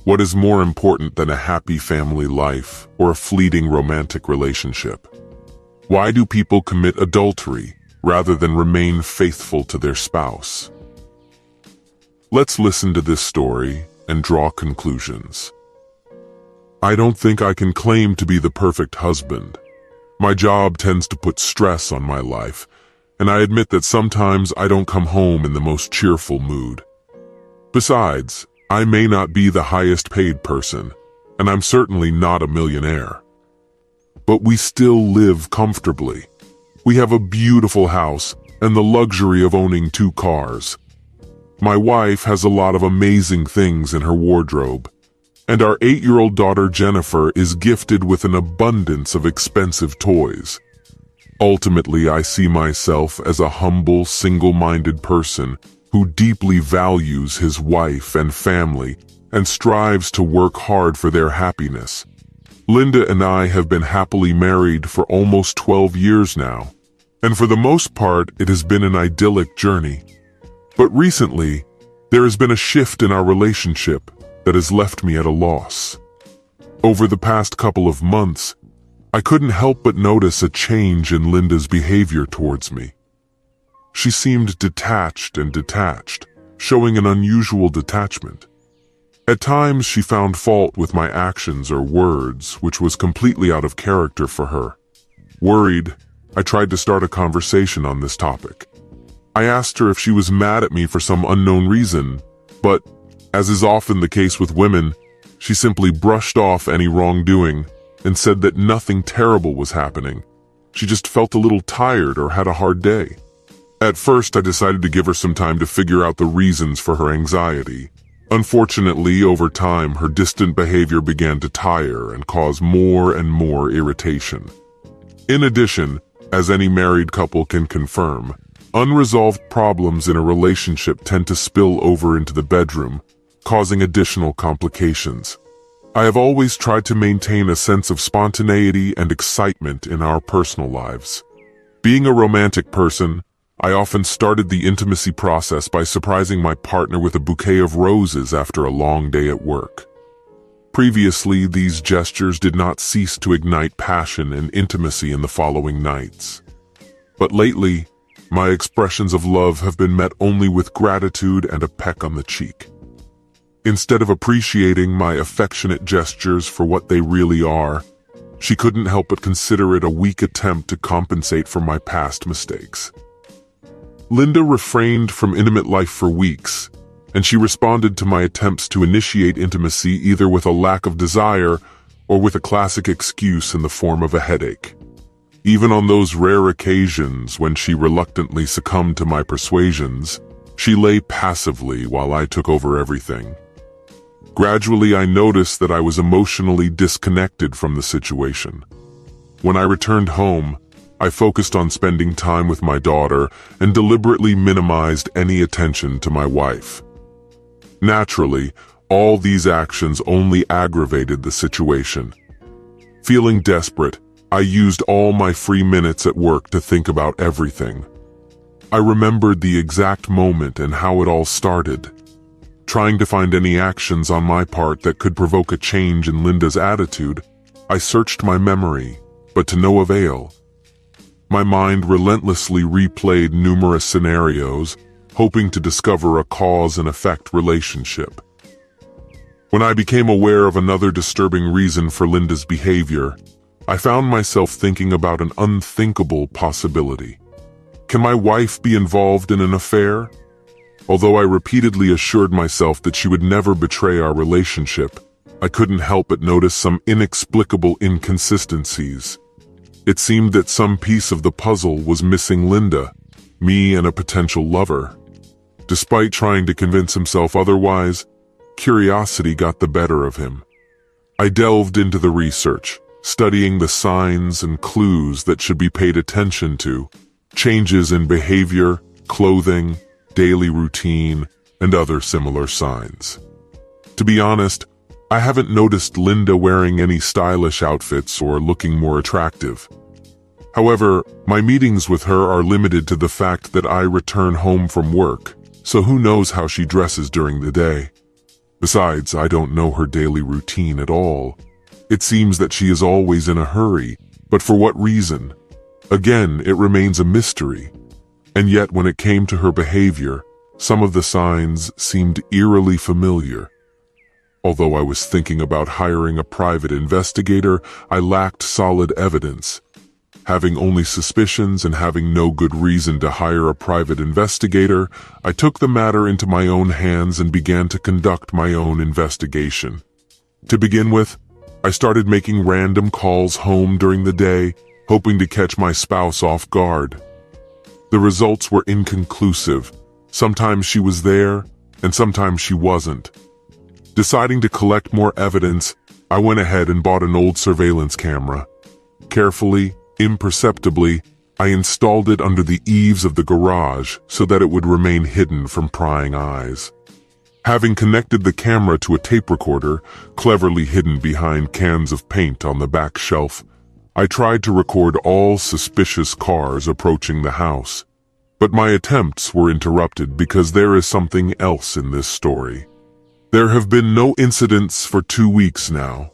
What is more important than a happy family life or a fleeting romantic relationship? Why do people commit adultery rather than remain faithful to their spouse? Let's listen to this story and draw conclusions. I don't think I can claim to be the perfect husband. My job tends to put stress on my life, and I admit that sometimes I don't come home in the most cheerful mood. Besides, I may not be the highest paid person, and I'm certainly not a millionaire. But we still live comfortably. We have a beautiful house and the luxury of owning 2 cars. My wife has a lot of amazing things in her wardrobe, and our 8-year-old daughter Jennifer is gifted with an abundance of expensive toys. Ultimately, I see myself as a humble, single-minded person who deeply values his wife and family and strives to work hard for their happiness. Linda and I have been happily married for almost 12 years now, and for the most part, it has been an idyllic journey. But recently, there has been a shift in our relationship that has left me at a loss. Over the past couple of months, I couldn't help but notice a change in Linda's behavior towards me. She seemed detached, showing an unusual detachment. At times, she found fault with my actions or words, which was completely out of character for her. Worried, I tried to start a conversation on this topic. I asked her if she was mad at me for some unknown reason, but, as is often the case with women, she simply brushed off any wrongdoing and said that nothing terrible was happening. She just felt a little tired or had a hard day. At first, I decided to give her some time to figure out the reasons for her anxiety. Unfortunately, over time, her distant behavior began to tire and cause more and more irritation. In addition, as any married couple can confirm, unresolved problems in a relationship tend to spill over into the bedroom, causing additional complications. I have always tried to maintain a sense of spontaneity and excitement in our personal lives. Being a romantic person, I often started the intimacy process by surprising my partner with a bouquet of roses after a long day at work. Previously, these gestures did not cease to ignite passion and intimacy in the following nights. But lately, my expressions of love have been met only with gratitude and a peck on the cheek. Instead of appreciating my affectionate gestures for what they really are, she couldn't help but consider it a weak attempt to compensate for my past mistakes. Linda refrained from intimate life for weeks, and she responded to my attempts to initiate intimacy either with a lack of desire or with a classic excuse in the form of a headache. Even on those rare occasions when she reluctantly succumbed to my persuasions, she lay passively while I took over everything. Gradually, I noticed that I was emotionally disconnected from the situation. When I returned home, I focused on spending time with my daughter and deliberately minimized any attention to my wife. Naturally, all these actions only aggravated the situation. Feeling desperate, I used all my free minutes at work to think about everything. I remembered the exact moment and how it all started. Trying to find any actions on my part that could provoke a change in Linda's attitude, I searched my memory, but to no avail. My mind relentlessly replayed numerous scenarios, hoping to discover a cause and effect relationship. When I became aware of another disturbing reason for Linda's behavior, I found myself thinking about an unthinkable possibility. Can my wife be involved in an affair? Although I repeatedly assured myself that she would never betray our relationship, I couldn't help but notice some inexplicable inconsistencies. It seemed that some piece of the puzzle was missing Linda, me and a potential lover. Despite trying to convince himself otherwise, curiosity got the better of him. I delved into the research, studying the signs and clues that should be paid attention to, changes in behavior, clothing, daily routine, and other similar signs. To be honest, I haven't noticed Linda wearing any stylish outfits or looking more attractive. However, my meetings with her are limited to the fact that I return home from work, so who knows how she dresses during the day. Besides, I don't know her daily routine at all. It seems that she is always in a hurry, but for what reason? Again, it remains a mystery. And yet, when it came to her behavior, some of the signs seemed eerily familiar. Although I was thinking about hiring a private investigator, I lacked solid evidence. Having only suspicions and having no good reason to hire a private investigator, I took the matter into my own hands and began to conduct my own investigation. To begin with, I started making random calls home during the day, hoping to catch my spouse off guard. The results were inconclusive. Sometimes she was there, and sometimes she wasn't. Deciding to collect more evidence, I went ahead and bought an old surveillance camera. Carefully, imperceptibly, I installed it under the eaves of the garage so that it would remain hidden from prying eyes. Having connected the camera to a tape recorder, cleverly hidden behind cans of paint on the back shelf, I tried to record all suspicious cars approaching the house. But my attempts were interrupted because there is something else in this story. There have been no incidents for 2 weeks now.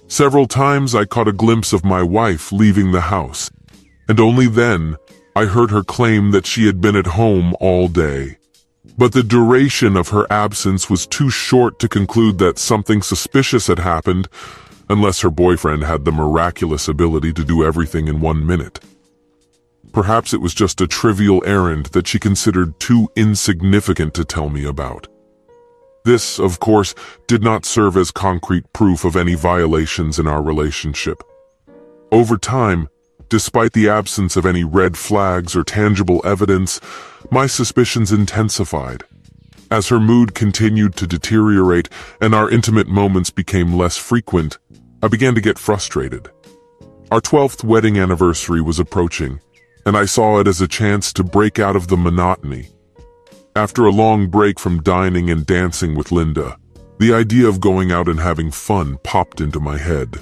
Several times I caught a glimpse of my wife leaving the house, and only then I heard her claim that she had been at home all day. But the duration of her absence was too short to conclude that something suspicious had happened, unless her boyfriend had the miraculous ability to do everything in 1 minute. Perhaps it was just a trivial errand that she considered too insignificant to tell me about. This, of course, did not serve as concrete proof of any violations in our relationship. Over time, despite the absence of any red flags or tangible evidence, my suspicions intensified. As her mood continued to deteriorate and our intimate moments became less frequent, I began to get frustrated. Our 12th wedding anniversary was approaching, and I saw it as a chance to break out of the monotony. After a long break from dining and dancing with Linda, the idea of going out and having fun popped into my head.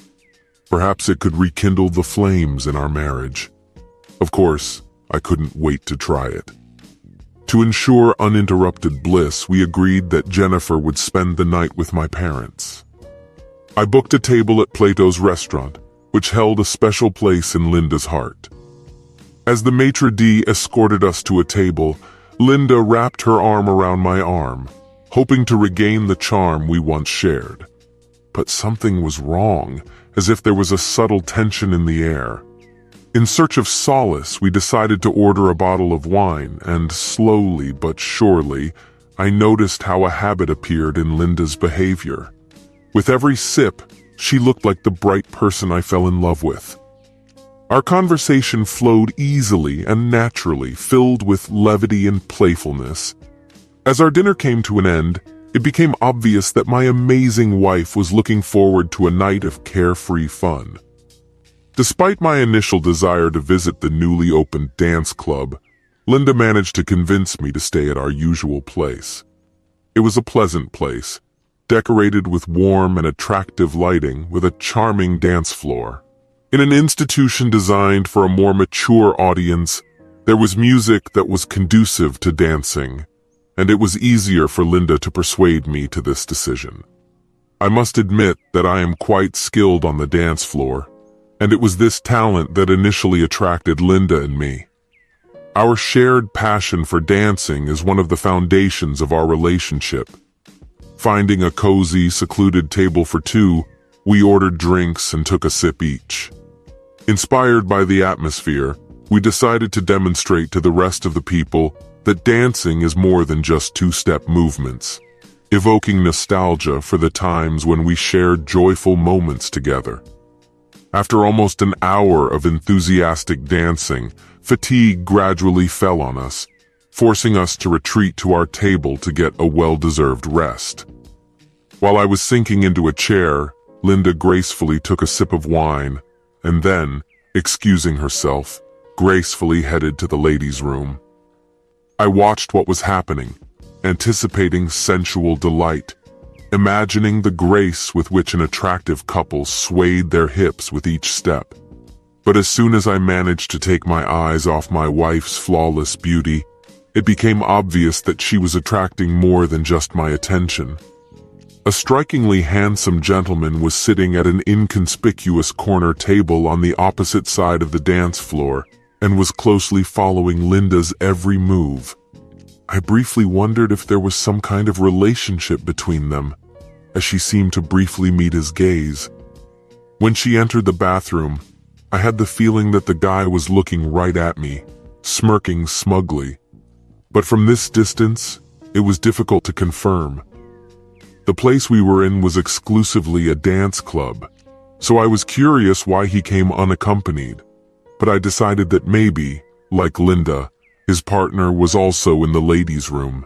Perhaps it could rekindle the flames in our marriage. Of course, I couldn't wait to try it. To ensure uninterrupted bliss, we agreed that Jennifer would spend the night with my parents. I booked a table at Plato's restaurant, which held a special place in Linda's heart. As the maitre d' escorted us to a table, Linda wrapped her arm around my arm, hoping to regain the charm we once shared. But something was wrong, as if there was a subtle tension in the air. In search of solace, we decided to order a bottle of wine, and slowly but surely, I noticed how a habit appeared in Linda's behavior. With every sip, she looked like the bright person I fell in love with. Our conversation flowed easily and naturally, filled with levity and playfulness. As our dinner came to an end, it became obvious that my amazing wife was looking forward to a night of carefree fun. Despite my initial desire to visit the newly opened dance club, Linda managed to convince me to stay at our usual place. It was a pleasant place, decorated with warm and attractive lighting with a charming dance floor. In an institution designed for a more mature audience, there was music that was conducive to dancing, and it was easier for Linda to persuade me to this decision. I must admit that I am quite skilled on the dance floor, and it was this talent that initially attracted Linda and me. Our shared passion for dancing is one of the foundations of our relationship. Finding a cozy, secluded table for two, we ordered drinks and took a sip each. Inspired by the atmosphere, we decided to demonstrate to the rest of the people that dancing is more than just two-step movements, evoking nostalgia for the times when we shared joyful moments together. After almost an hour of enthusiastic dancing, fatigue gradually fell on us, forcing us to retreat to our table to get a well-deserved rest. While I was sinking into a chair, Linda gracefully took a sip of wine, and then, excusing herself, gracefully headed to the ladies' room. I watched what was happening, anticipating sensual delight, imagining the grace with which an attractive couple swayed their hips with each step. But as soon as I managed to take my eyes off my wife's flawless beauty, it became obvious that she was attracting more than just my attention. A strikingly handsome gentleman was sitting at an inconspicuous corner table on the opposite side of the dance floor and was closely following Linda's every move. I briefly wondered if there was some kind of relationship between them, as she seemed to briefly meet his gaze. When she entered the bathroom, I had the feeling that the guy was looking right at me, smirking smugly. But from this distance, it was difficult to confirm. The place we were in was exclusively a dance club, so I was curious why he came unaccompanied, but I decided that maybe, like Linda, his partner was also in the ladies' room.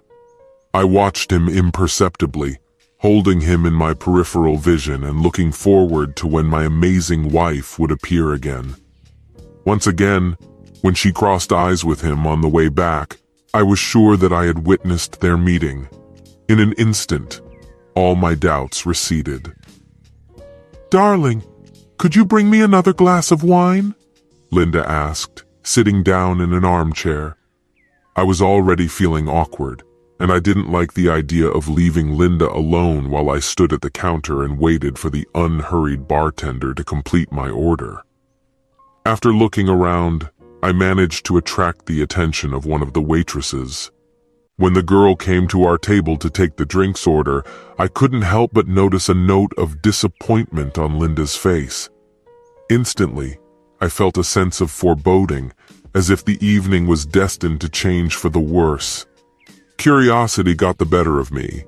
I watched him imperceptibly, holding him in my peripheral vision and looking forward to when my amazing wife would appear again. Once again, when she crossed eyes with him on the way back, I was sure that I had witnessed their meeting. In an instant, all my doubts receded. "Darling, could you bring me another glass of wine?" Linda asked, sitting down in an armchair. I was already feeling awkward, and I didn't like the idea of leaving Linda alone while I stood at the counter and waited for the unhurried bartender to complete my order. After looking around, I managed to attract the attention of one of the waitresses. When the girl came to our table to take the drinks order, I couldn't help but notice a note of disappointment on Linda's face. Instantly, I felt a sense of foreboding, as if the evening was destined to change for the worse. Curiosity got the better of me,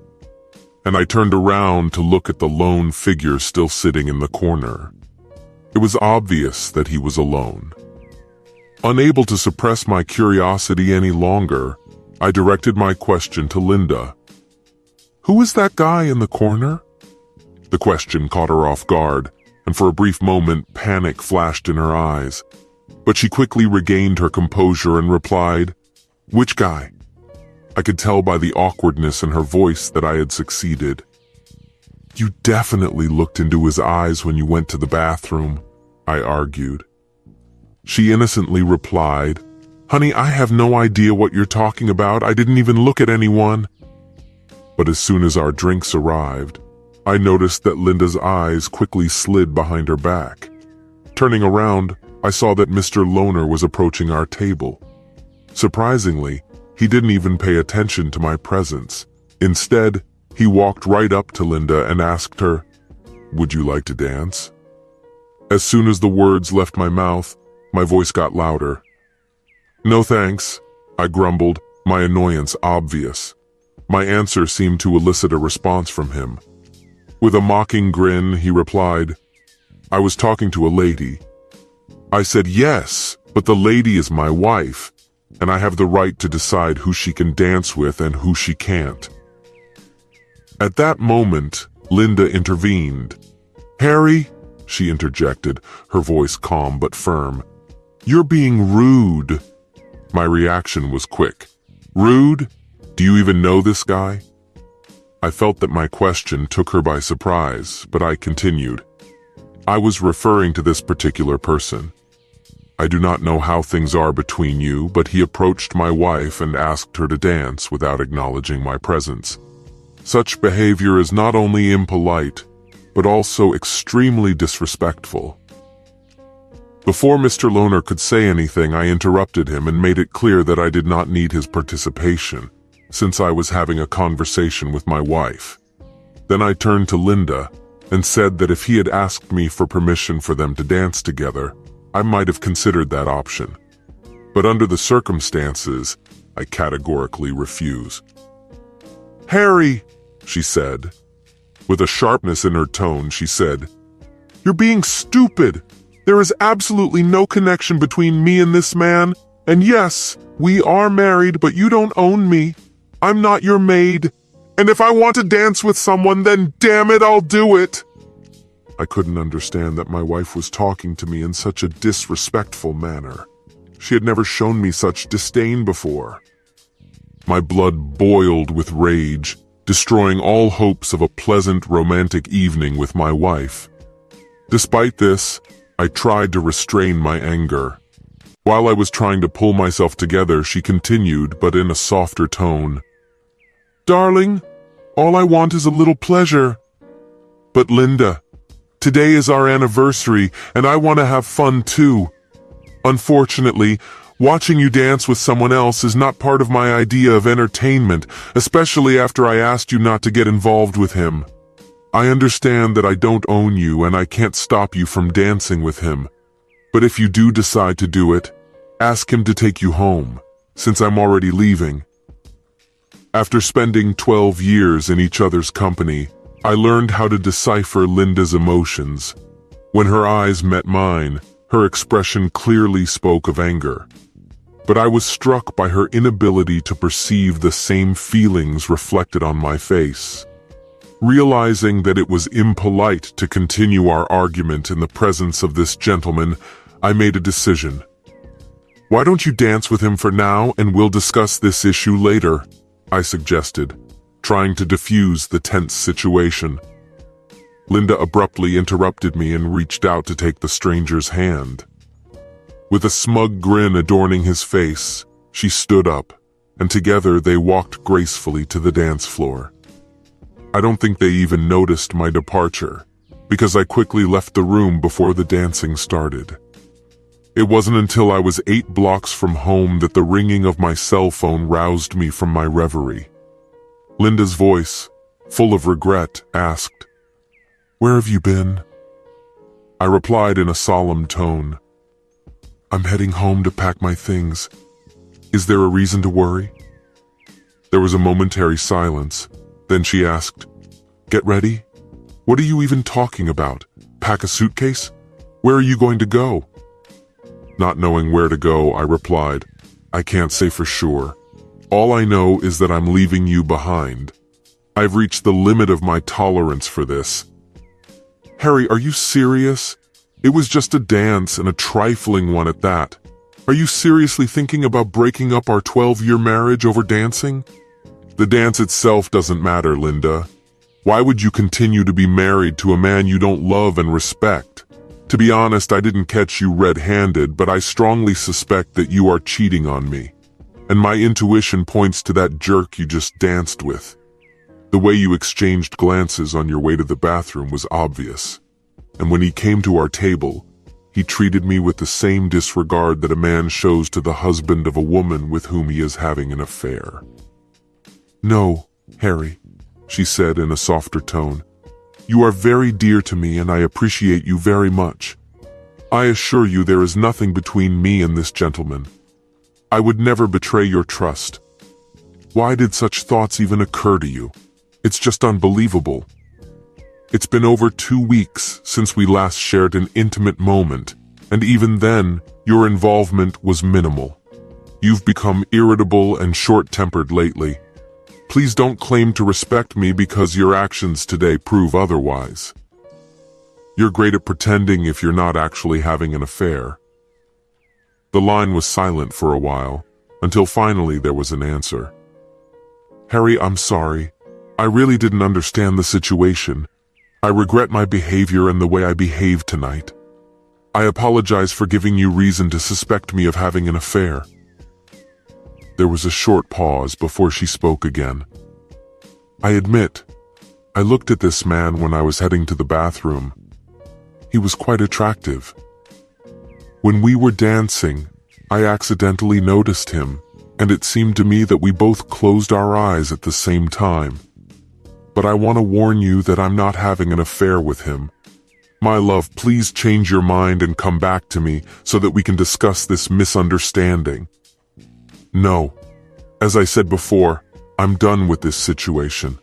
and I turned around to look at the lone figure still sitting in the corner. It was obvious that he was alone. Unable to suppress my curiosity any longer, I directed my question to Linda. "Who is that guy in the corner?" The question caught her off guard, and for a brief moment panic flashed in her eyes. But she quickly regained her composure and replied, "Which guy?" I could tell by the awkwardness in her voice that I had succeeded. "You definitely looked into his eyes when you went to the bathroom," I argued. She innocently replied, "Honey, I have no idea what you're talking about. I didn't even look at anyone." But as soon as our drinks arrived, I noticed that Linda's eyes quickly slid behind her back. Turning around, I saw that Mr. Loner was approaching our table. Surprisingly, he didn't even pay attention to my presence. Instead, he walked right up to Linda and asked her, "Would you like to dance?" As soon as the words left my mouth, my voice got louder. "No thanks," I grumbled, my annoyance obvious. My answer seemed to elicit a response from him. With a mocking grin, he replied, "I was talking to a lady." I said, "Yes, but the lady is my wife, and I have the right to decide who she can dance with and who she can't." At that moment, Linda intervened. "Harry," she interjected, her voice calm but firm, "you're being rude." My reaction was quick. "Rude? Do you even know this guy?" I felt that my question took her by surprise, but I continued. "I was referring to this particular person. I do not know how things are between you, but he approached my wife and asked her to dance without acknowledging my presence. Such behavior is not only impolite, but also extremely disrespectful." Before Mr. Loner could say anything, I interrupted him and made it clear that I did not need his participation, since I was having a conversation with my wife. Then I turned to Linda and said that if he had asked me for permission for them to dance together, I might have considered that option. But under the circumstances, I categorically refuse. "Harry," she said. With a sharpness in her tone, she said, "You're being stupid. There is absolutely no connection between me and this man, and yes, we are married, but you don't own me. I'm not your maid, and if I want to dance with someone, then damn it, I'll do it." I couldn't understand that my wife was talking to me in such a disrespectful manner. She had never shown me such disdain before. My blood boiled with rage, destroying all hopes of a pleasant romantic evening with my wife. Despite this, I tried to restrain my anger. While I was trying to pull myself together, she continued, but in a softer tone, "Darling, all I want is a little pleasure. "But Linda, today is our anniversary and I want to have fun too. Unfortunately, watching you dance with someone else is not part of my idea of entertainment, especially after I asked you not to get involved with him. I understand that I don't own you and I can't stop you from dancing with him. But if you do decide to do it, ask him to take you home, since I'm already leaving." After spending 12 years in each other's company, I learned how to decipher Linda's emotions. When her eyes met mine, her expression clearly spoke of anger. But I was struck by her inability to perceive the same feelings reflected on my face. Realizing that it was impolite to continue our argument in the presence of this gentleman, I made a decision. "Why don't you dance with him for now and we'll discuss this issue later?" I suggested, trying to diffuse the tense situation. Linda abruptly interrupted me and reached out to take the stranger's hand. With a smug grin adorning his face, she stood up, and together they walked gracefully to the dance floor. I don't think they even noticed my departure, because I quickly left the room before the dancing started. It wasn't until I was 8 blocks from home that the ringing of my cell phone roused me from my reverie. Linda's voice, full of regret, asked, "Where have you been?" I replied in a solemn tone, "I'm heading home to pack my things. Is there a reason to worry?" There was a momentary silence. Then she asked, "Get ready? What are you even talking about? Pack a suitcase? Where are you going to go?" Not knowing where to go, I replied, "I can't say for sure. All I know is that I'm leaving you behind. I've reached the limit of my tolerance for this." "Harry, are you serious? It was just a dance and a trifling one at that. Are you seriously thinking about breaking up our 12-year marriage over dancing?" "The dance itself doesn't matter, Linda. Why would you continue to be married to a man you don't love and respect? To be honest, I didn't catch you red-handed, but I strongly suspect that you are cheating on me. And my intuition points to that jerk you just danced with. The way you exchanged glances on your way to the bathroom was obvious. And when he came to our table, he treated me with the same disregard that a man shows to the husband of a woman with whom he is having an affair." "No, Harry," she said in a softer tone. "You are very dear to me and I appreciate you very much. I assure you there is nothing between me and this gentleman. I would never betray your trust. Why did such thoughts even occur to you? It's just unbelievable. It's been over 2 weeks since we last shared an intimate moment, and even then, your involvement was minimal. You've become irritable and short-tempered lately. Please don't claim to respect me because your actions today prove otherwise. You're great at pretending if you're not actually having an affair." The line was silent for a while, until finally there was an answer. "Harry, I'm sorry. I really didn't understand the situation. I regret my behavior and the way I behaved tonight. I apologize for giving you reason to suspect me of having an affair." There was a short pause before she spoke again. "I admit, I looked at this man when I was heading to the bathroom. He was quite attractive. When we were dancing, I accidentally noticed him, and it seemed to me that we both closed our eyes at the same time. But I want to warn you that I'm not having an affair with him. My love, please change your mind and come back to me so that we can discuss this misunderstanding." "No. As I said before, I'm done with this situation.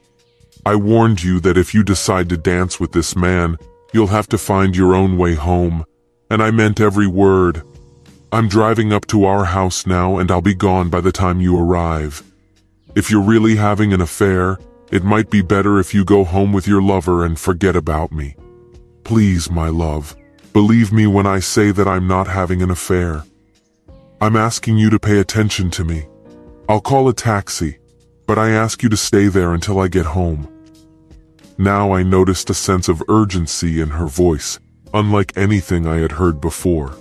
I warned you that if you decide to dance with this man, you'll have to find your own way home, and I meant every word. I'm driving up to our house now and I'll be gone by the time you arrive. If you're really having an affair, it might be better if you go home with your lover and forget about me. Please, my love, believe me when I say that I'm not having an affair. I'm asking you to pay attention to me. I'll call a taxi, but I ask you to stay there until I get home." Now I noticed a sense of urgency in her voice, unlike anything I had heard before.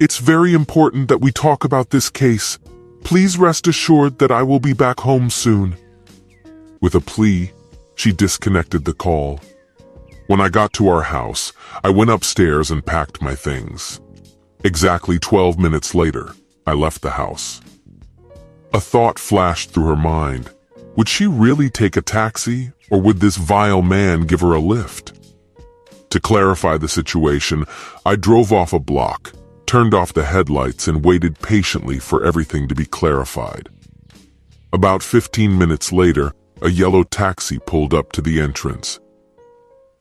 "It's very important that we talk about this case. Please rest assured that I will be back home soon." With a plea, she disconnected the call. When I got to our house, I went upstairs and packed my things. Exactly 12 minutes later, I left the house. A thought flashed through her mind. Would she really take a taxi, or would this vile man give her a lift? To clarify the situation, I drove off a block, turned off the headlights, and waited patiently for everything to be clarified. About 15 minutes later, a yellow taxi pulled up to the entrance.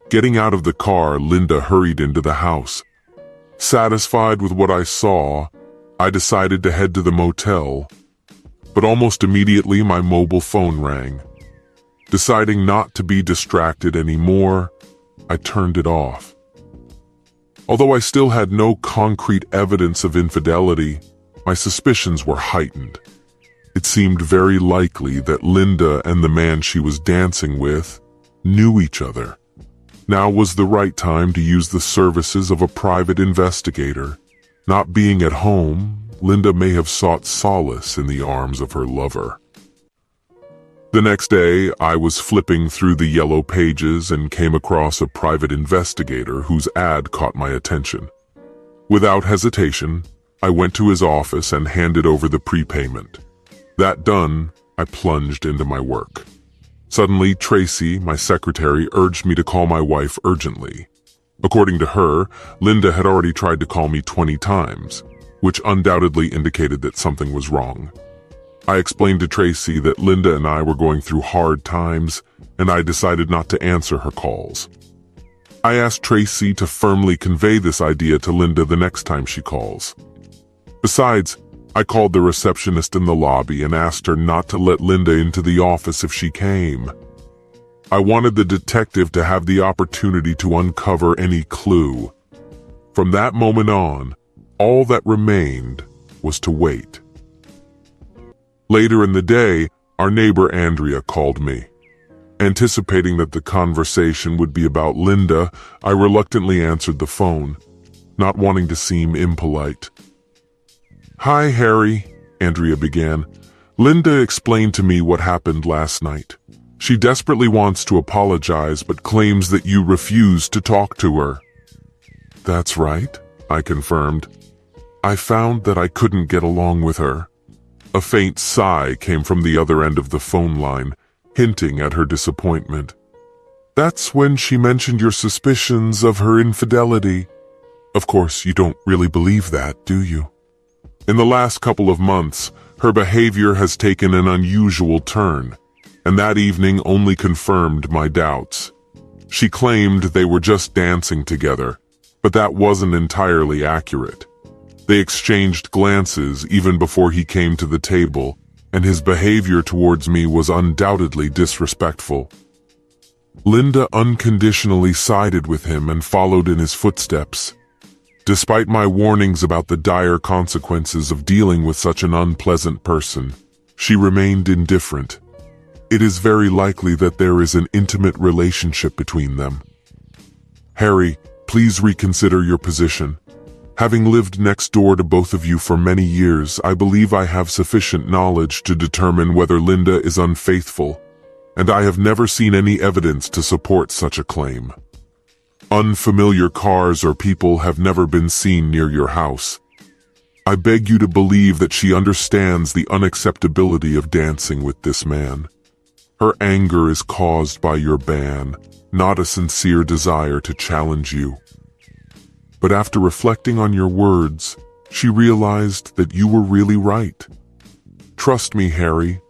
Getting out of the car, Linda hurried into the house. Satisfied with what I saw, I decided to head to the motel, but almost immediately my mobile phone rang. Deciding not to be distracted anymore, I turned it off. Although I still had no concrete evidence of infidelity, my suspicions were heightened. It seemed very likely that Linda and the man she was dancing with knew each other. Now was the right time to use the services of a private investigator. Not being at home, Linda may have sought solace in the arms of her lover. The next day, I was flipping through the yellow pages and came across a private investigator whose ad caught my attention. Without hesitation, I went to his office and handed over the prepayment. That done, I plunged into my work. Suddenly, Tracy, my secretary, urged me to call my wife urgently. According to her, Linda had already tried to call me 20 times, which undoubtedly indicated that something was wrong. I explained to Tracy that Linda and I were going through hard times, and I decided not to answer her calls. I asked Tracy to firmly convey this idea to Linda the next time she calls. Besides, I called the receptionist in the lobby and asked her not to let Linda into the office if she came. I wanted the detective to have the opportunity to uncover any clue. From that moment on, all that remained was to wait. Later in the day, our neighbor Andrea called me. Anticipating that the conversation would be about Linda, I reluctantly answered the phone, not wanting to seem impolite. "Hi, Harry," Andrea began. "Linda explained to me what happened last night. She desperately wants to apologize but claims that you refused to talk to her." "That's right," I confirmed. "I found that I couldn't get along with her." A faint sigh came from the other end of the phone line, hinting at her disappointment. "That's when she mentioned your suspicions of her infidelity. Of course, you don't really believe that, do you? In the last couple of months, her behavior has taken an unusual turn, and that evening only confirmed my doubts. She claimed they were just dancing together, but that wasn't entirely accurate. They exchanged glances even before he came to the table, and his behavior towards me was undoubtedly disrespectful. Linda unconditionally sided with him and followed in his footsteps. Despite my warnings about the dire consequences of dealing with such an unpleasant person, she remained indifferent. It is very likely that there is an intimate relationship between them. Harry, please reconsider your position. Having lived next door to both of you for many years, I believe I have sufficient knowledge to determine whether Linda is unfaithful, and I have never seen any evidence to support such a claim. Unfamiliar cars or people have never been seen near your house. I beg you to believe that she understands the unacceptability of dancing with this man. Her anger is caused by your ban, not a sincere desire to challenge you. But after reflecting on your words, she realized that you were really right. Trust me, Harry.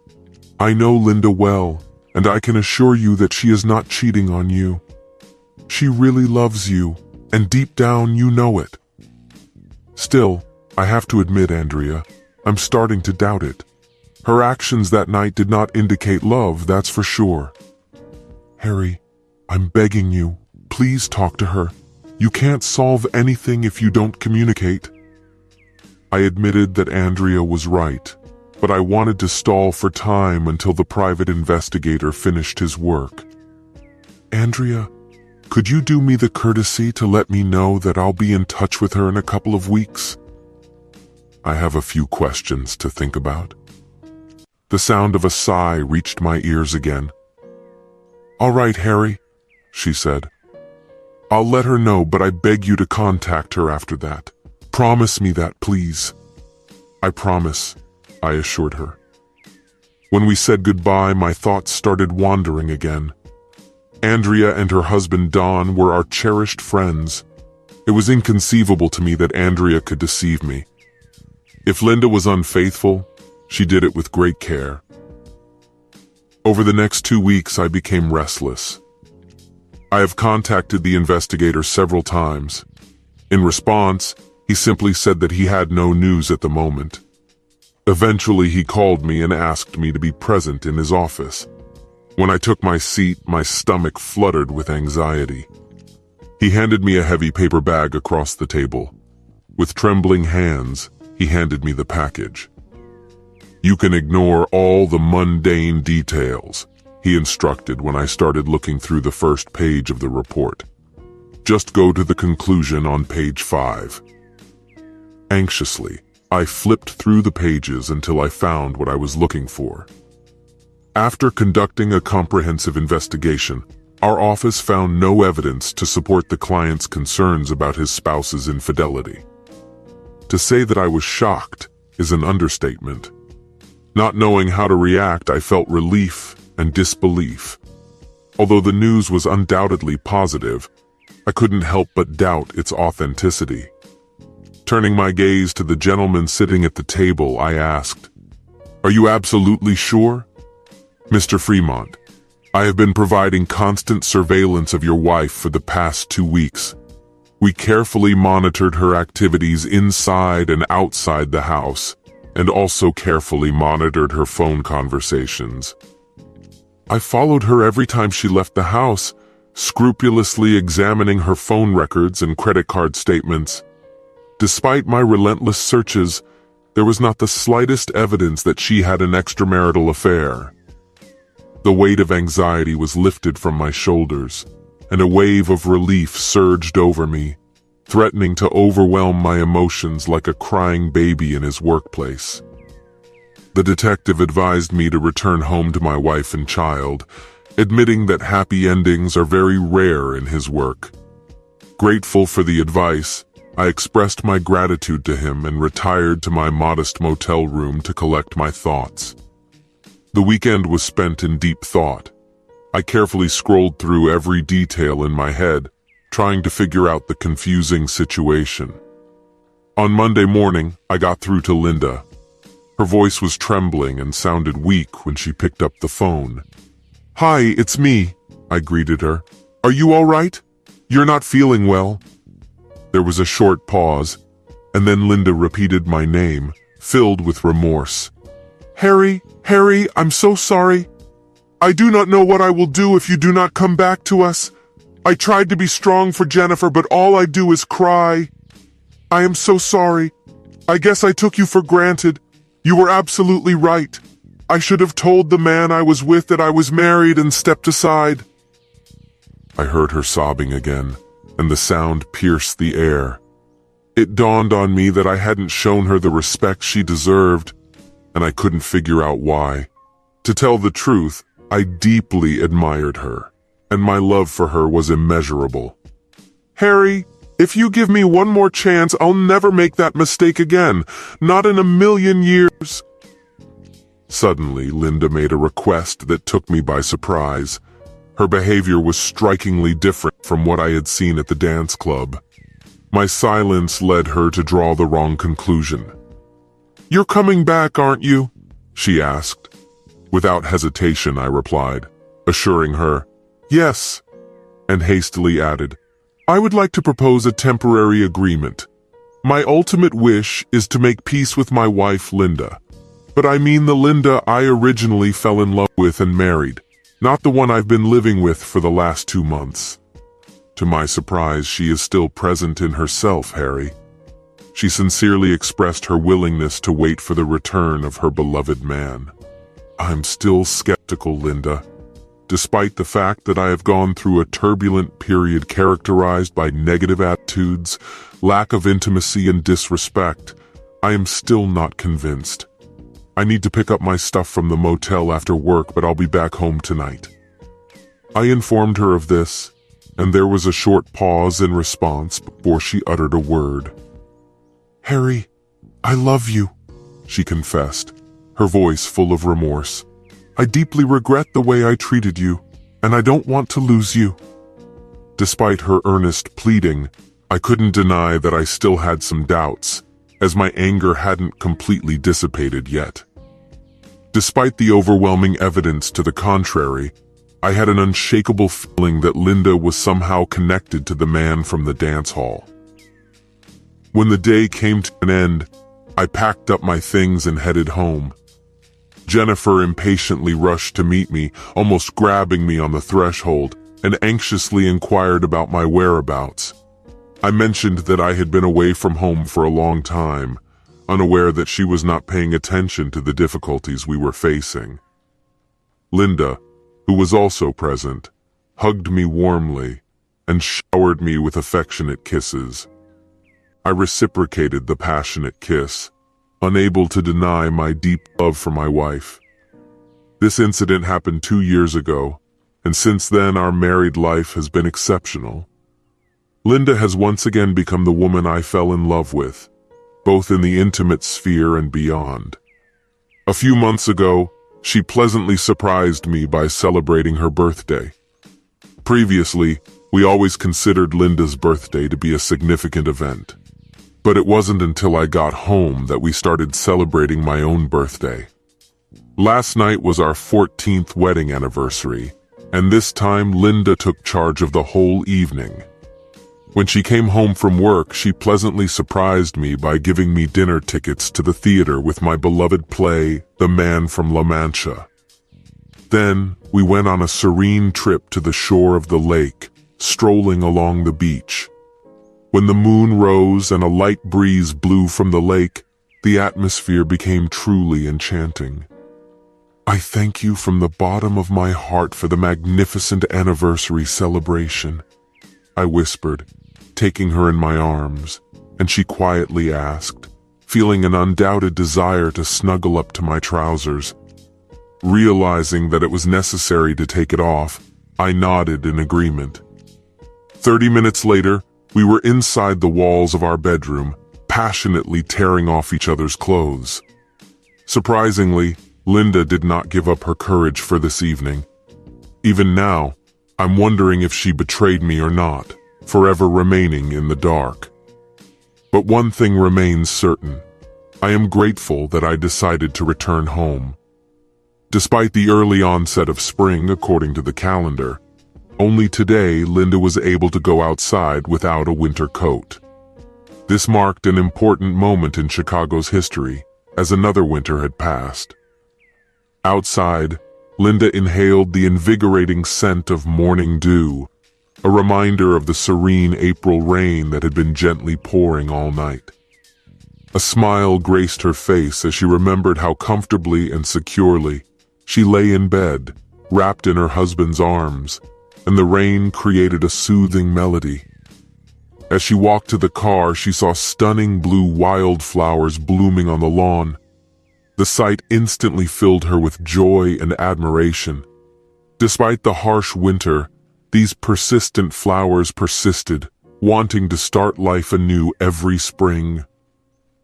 I know Linda well, and I can assure you that she is not cheating on you. She really loves you, and deep down you know it. Still, I have to admit, Andrea, I'm starting to doubt it. Her actions that night did not indicate love, that's for sure. Harry, I'm begging you, please talk to her. You can't solve anything if you don't communicate. I admitted that Andrea was right, but I wanted to stall for time until the private investigator finished his work. Andrea, could you do me the courtesy to let me know that I'll be in touch with her in a couple of weeks? I have a few questions to think about. The sound of a sigh reached my ears again. All right, Harry, she said. I'll let her know, but I beg you to contact her after that. Promise me that, please." "I promise," I assured her. When we said goodbye, my thoughts started wandering again. Andrea and her husband Don were our cherished friends. It was inconceivable to me that Andrea could deceive me. If Linda was unfaithful, she did it with great care. Over the next 2 weeks, I became restless. I have contacted the investigator several times. In response, he simply said that he had no news at the moment. Eventually, he called me and asked me to be present in his office. When I took my seat, my stomach fluttered with anxiety. He handed me a heavy paper bag across the table. With trembling hands, he handed me the package. "You can ignore all the mundane details," he instructed when I started looking through the first page of the report. "Just go to the conclusion on page 5. Anxiously, I flipped through the pages until I found what I was looking for. After conducting a comprehensive investigation, our office found no evidence to support the client's concerns about his spouse's infidelity. To say that I was shocked is an understatement. Not knowing how to react, I felt relief and disbelief. Although the news was undoubtedly positive, I couldn't help but doubt its authenticity. Turning my gaze to the gentleman sitting at the table, I asked, "Are you absolutely sure?" "Mr. Fremont, I have been providing constant surveillance of your wife for the past 2 weeks. We carefully monitored her activities inside and outside the house, and also carefully monitored her phone conversations. I followed her every time she left the house, scrupulously examining her phone records and credit card statements. Despite my relentless searches, there was not the slightest evidence that she had an extramarital affair." The weight of anxiety was lifted from my shoulders, and a wave of relief surged over me, threatening to overwhelm my emotions like a crying baby in his workplace. The detective advised me to return home to my wife and child, admitting that happy endings are very rare in his work. Grateful for the advice, I expressed my gratitude to him and retired to my modest motel room to collect my thoughts. The weekend was spent in deep thought. I carefully scrolled through every detail in my head, trying to figure out the confusing situation. On Monday morning, I got through to Linda. Her voice was trembling and sounded weak when she picked up the phone. "Hi, it's me," I greeted her. "Are you all right? You're not feeling well." There was a short pause, and then Linda repeated my name, filled with remorse. Harry, I'm so sorry. I do not know what I will do if you do not come back to us. I tried to be strong for Jennifer, but all I do is cry. I am so sorry. I guess I took you for granted. You were absolutely right. I should have told the man I was with that I was married and stepped aside." I heard her sobbing again, and the sound pierced the air. It dawned on me that I hadn't shown her the respect she deserved, and I couldn't figure out why. To tell the truth, I deeply admired her, and my love for her was immeasurable. "Harry, if you give me one more chance, I'll never make that mistake again. Not in a million years." Suddenly, Linda made a request that took me by surprise. Her behavior was strikingly different from what I had seen at the dance club. My silence led her to draw the wrong conclusion. "You're coming back, aren't you?" she asked. Without hesitation, I replied, assuring her, "Yes," and hastily added, "I would like to propose a temporary agreement. My ultimate wish is to make peace with my wife, Linda. But I mean the Linda I originally fell in love with and married, not the one I've been living with for the last 2 months." To my surprise, she is still present in herself, Harry. She sincerely expressed her willingness to wait for the return of her beloved man. I'm still skeptical, Linda. Despite the fact that I have gone through a turbulent period characterized by negative attitudes, lack of intimacy, and disrespect, I am still not convinced. I need to pick up my stuff from the motel after work, but I'll be back home tonight. I informed her of this, and there was a short pause in response before she uttered a word. "Harry, I love you," she confessed, her voice full of remorse. "I deeply regret the way I treated you, and I don't want to lose you." Despite her earnest pleading, I couldn't deny that I still had some doubts, as my anger hadn't completely dissipated yet. Despite the overwhelming evidence to the contrary, I had an unshakable feeling that Linda was somehow connected to the man from the dance hall. When the day came to an end, I packed up my things and headed home. Jennifer impatiently rushed to meet me, almost grabbing me on the threshold, and anxiously inquired about my whereabouts. I mentioned that I had been away from home for a long time, unaware that she was not paying attention to the difficulties we were facing. Linda, who was also present, hugged me warmly and showered me with affectionate kisses. I reciprocated the passionate kiss, unable to deny my deep love for my wife. This incident happened 2 years ago, and since then our married life has been exceptional. Linda has once again become the woman I fell in love with, both in the intimate sphere and beyond. A few months ago, she pleasantly surprised me by celebrating her birthday. Previously, we always considered Linda's birthday to be a significant event. But it wasn't until I got home that we started celebrating my own birthday. Last night was our 14th wedding anniversary, and this time Linda took charge of the whole evening. When she came home from work, she pleasantly surprised me by giving me dinner tickets to the theater with my beloved play, The Man from La Mancha. Then, we went on a serene trip to the shore of the lake, strolling along the beach. When the moon rose and a light breeze blew from the lake, the atmosphere became truly enchanting. "I thank you from the bottom of my heart for the magnificent anniversary celebration," I whispered, taking her in my arms, and she quietly asked, feeling an undoubted desire to snuggle up to my trousers. Realizing that it was necessary to take it off, I nodded in agreement. 30 minutes later, we were inside the walls of our bedroom, passionately tearing off each other's clothes. Surprisingly, Linda did not give up her courage for this evening. Even now, I'm wondering if she betrayed me or not, forever remaining in the dark. But one thing remains certain. I am grateful that I decided to return home. Despite the early onset of spring according to the calendar, only today Linda was able to go outside without a winter coat. This marked an important moment in Chicago's history, as another winter had passed. Outside, Linda inhaled the invigorating scent of morning dew, a reminder of the serene April rain that had been gently pouring all night. A smile graced her face as she remembered how comfortably and securely she lay in bed, wrapped in her husband's arms, and the rain created a soothing melody. As she walked to the car, she saw stunning blue wildflowers blooming on the lawn. The sight instantly filled her with joy and admiration. Despite the harsh winter, these persistent flowers persisted, wanting to start life anew every spring.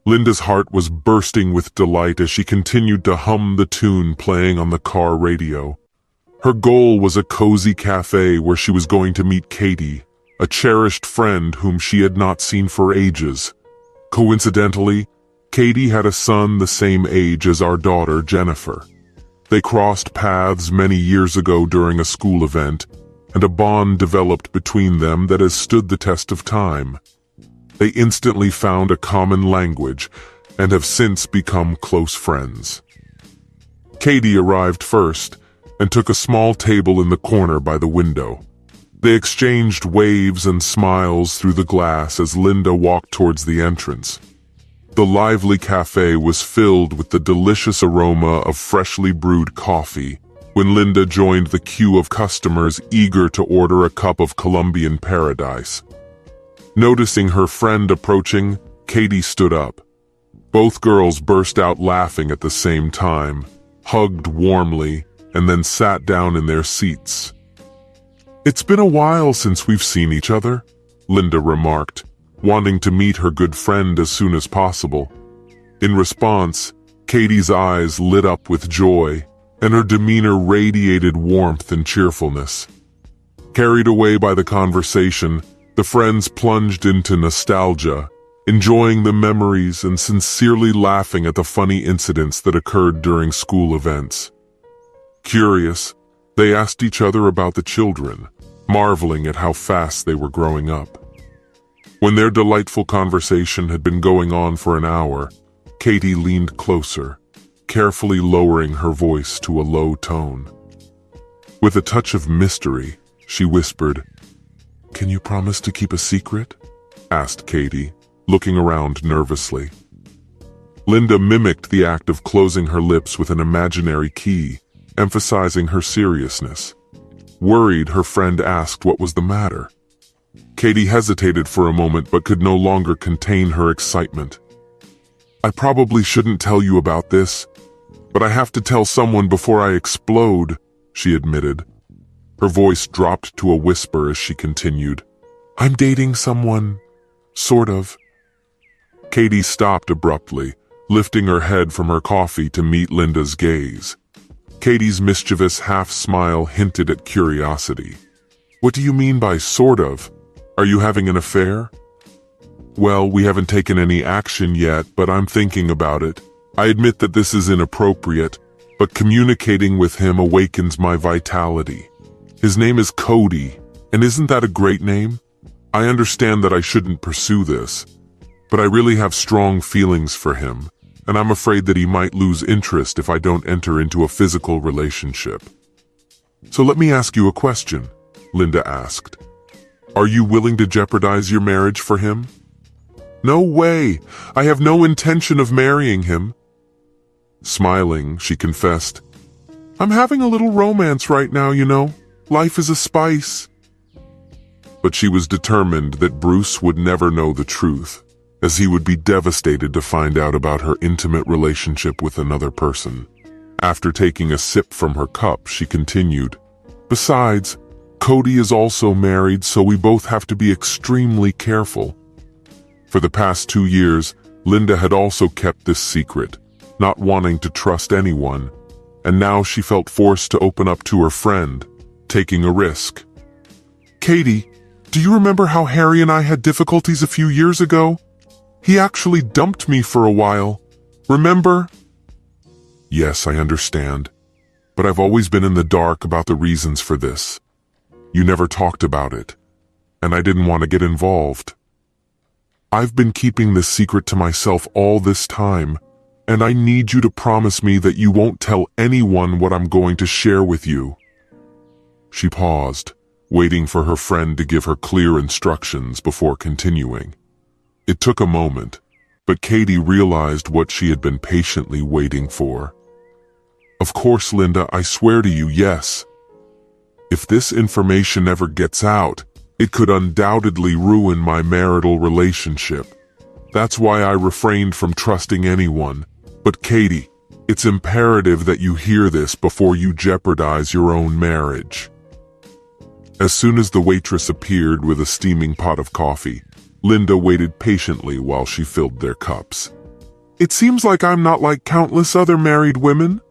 Linda's heart was bursting with delight as she continued to hum the tune playing on the car radio. Her goal was a cozy cafe where she was going to meet Katie, a cherished friend whom she had not seen for ages. Coincidentally, Katie had a son the same age as our daughter, Jennifer. They crossed paths many years ago during a school event, and a bond developed between them that has stood the test of time. They instantly found a common language and have since become close friends. Katie arrived first and took a small table in the corner by the window. They exchanged waves and smiles through the glass as Linda walked towards the entrance. The lively cafe was filled with the delicious aroma of freshly brewed coffee when Linda joined the queue of customers eager to order a cup of Colombian paradise. Noticing her friend approaching, Katie stood up. Both girls burst out laughing at the same time, hugged warmly, and then sat down in their seats. It's been a while since we've seen each other, Linda remarked, wanting to meet her good friend as soon as possible. In response, Katie's eyes lit up with joy, and her demeanor radiated warmth and cheerfulness. Carried away by the conversation, the friends plunged into nostalgia, enjoying the memories and sincerely laughing at the funny incidents that occurred during school events. Curious, they asked each other about the children, marveling at how fast they were growing up. When their delightful conversation had been going on for an hour, Katie leaned closer, carefully lowering her voice to a low tone. With a touch of mystery, she whispered, "Can you promise to keep a secret?" asked Katie, looking around nervously. Linda mimicked the act of closing her lips with an imaginary key, emphasizing her seriousness. Worried, her friend asked what was the matter. Katie hesitated for a moment but could no longer contain her excitement. "I probably shouldn't tell you about this, but I have to tell someone before I explode," she admitted. Her voice dropped to a whisper as she continued, "I'm dating someone, sort of." Katie stopped abruptly, lifting her head from her coffee to meet Linda's gaze. Katie's mischievous half-smile hinted at curiosity. "What do you mean by sort of? Are you having an affair?" "Well, we haven't taken any action yet, but I'm thinking about it. I admit that this is inappropriate, but communicating with him awakens my vitality. His name is Cody, and isn't that a great name? I understand that I shouldn't pursue this, but I really have strong feelings for him, and I'm afraid that he might lose interest if I don't enter into a physical relationship." "So let me ask you a question," Linda asked. "Are you willing to jeopardize your marriage for him?" "No way! I have no intention of marrying him." Smiling, she confessed, "I'm having a little romance right now, you know. Life is a spice." But she was determined that Bruce would never know the truth, as he would be devastated to find out about her intimate relationship with another person. After taking a sip from her cup, she continued, "Besides, Cody is also married, so we both have to be extremely careful." For the past 2 years, Linda had also kept this secret, not wanting to trust anyone, and now she felt forced to open up to her friend, taking a risk. "Katie, do you remember how Harry and I had difficulties a few years ago? He actually dumped me for a while. Remember?" "Yes, I understand, but I've always been in the dark about the reasons for this. You never talked about it, and I didn't want to get involved. I've been keeping this secret to myself all this time, and I need you to promise me that you won't tell anyone what I'm going to share with you." She paused, waiting for her friend to give her clear instructions before continuing. It took a moment, but Katie realized what she had been patiently waiting for. "Of course, Linda, I swear to you, yes. If this information ever gets out, it could undoubtedly ruin my marital relationship. That's why I refrained from trusting anyone. But Katie, it's imperative that you hear this before you jeopardize your own marriage." As soon as the waitress appeared with a steaming pot of coffee, Linda waited patiently while she filled their cups. "It seems like I'm not like countless other married women.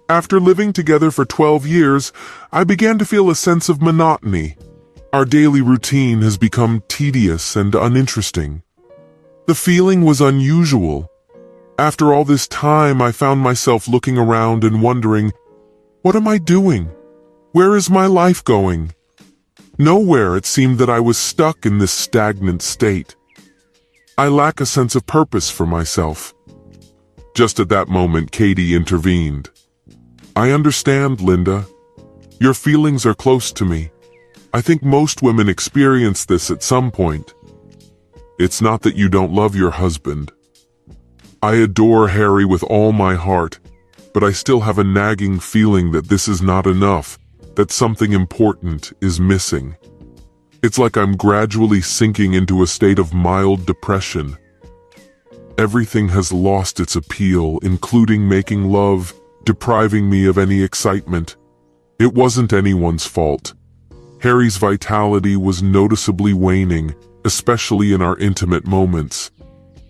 After living together for 12 years, I began to feel a sense of monotony. Our daily routine has become tedious and uninteresting. The feeling was unusual. After all this time, I found myself looking around and wondering, what am I doing? Where is my life going? Nowhere it seemed that I was stuck in this stagnant state. I lack a sense of purpose for myself." Just at that moment, Katie intervened. "I understand, Linda. Your feelings are close to me. I think most women experience this at some point. It's not that you don't love your husband. I adore Harry with all my heart, but I still have a nagging feeling that this is not enough, that something important is missing. It's like I'm gradually sinking into a state of mild depression. Everything has lost its appeal, including making love, depriving me of any excitement. It wasn't anyone's fault. Harry's vitality was noticeably waning, especially in our intimate moments.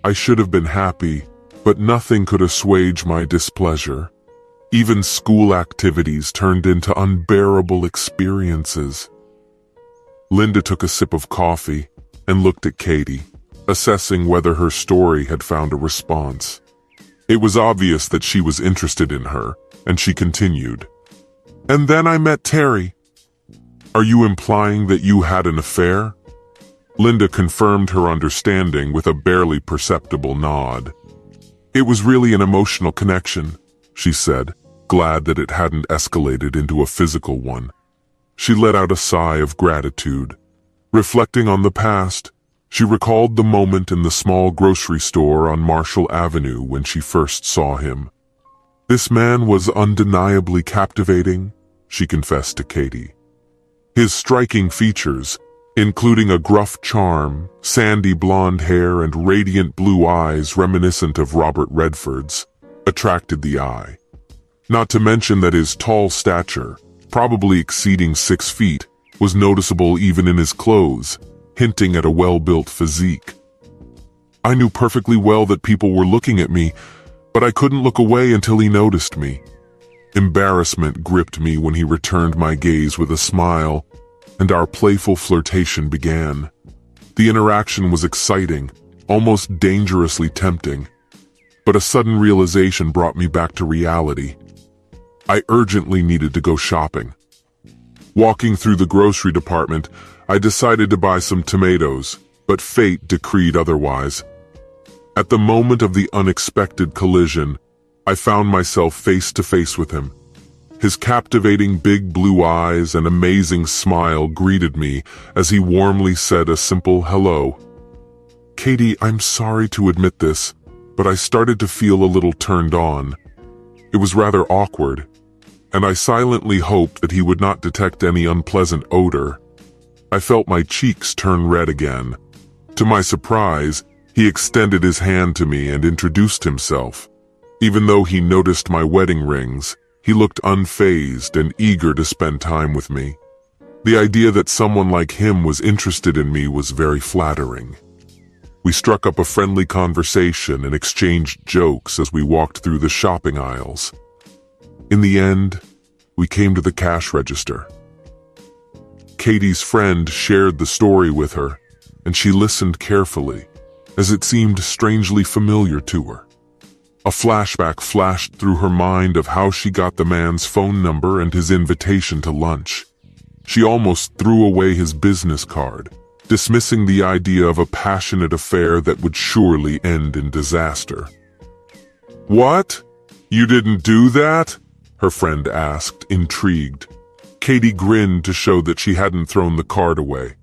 I should have been happy, but nothing could assuage my displeasure. Even school activities turned into unbearable experiences. Linda took a sip of coffee and looked at Katie, assessing whether her story had found a response. It was obvious that she was interested in her, and she continued. "And then I met Terry." "Are you implying that you had an affair?" Linda confirmed her understanding with a barely perceptible nod. "It was really an emotional connection," she said, glad that it hadn't escalated into a physical one. She let out a sigh of gratitude. Reflecting on the past, she recalled the moment in the small grocery store on Marshall Avenue when she first saw him. "This man was undeniably captivating," she confessed to Katie. His striking features, including a gruff charm, sandy blonde hair, and radiant blue eyes reminiscent of Robert Redford's, attracted the eye. Not to mention that his tall stature, probably exceeding 6 feet, was noticeable even in his clothes, hinting at a well-built physique. I knew perfectly well that people were looking at me, but I couldn't look away until he noticed me. Embarrassment gripped me when he returned my gaze with a smile, and our playful flirtation began. The interaction was exciting, almost dangerously tempting, but a sudden realization brought me back to reality. I urgently needed to go shopping. Walking through the grocery department, I decided to buy some tomatoes, but fate decreed otherwise. At the moment of the unexpected collision, I found myself face to face with him. His captivating big blue eyes and amazing smile greeted me as he warmly said a simple hello. "Katie, I'm sorry to admit this, but I started to feel a little turned on. It was rather awkward, and I silently hoped that he would not detect any unpleasant odor." I felt my cheeks turn red again. To my surprise, he extended his hand to me and introduced himself. Even though he noticed my wedding rings, he looked unfazed and eager to spend time with me. The idea that someone like him was interested in me was very flattering. We struck up a friendly conversation and exchanged jokes as we walked through the shopping aisles. In the end, we came to the cash register. Katie's friend shared the story with her, and she listened carefully, as it seemed strangely familiar to her. A flashback flashed through her mind of how she got the man's phone number and his invitation to lunch. She almost threw away his business card, dismissing the idea of a passionate affair that would surely end in disaster. "What? You didn't do that?" her friend asked, intrigued. Katie grinned to show that she hadn't thrown the card away.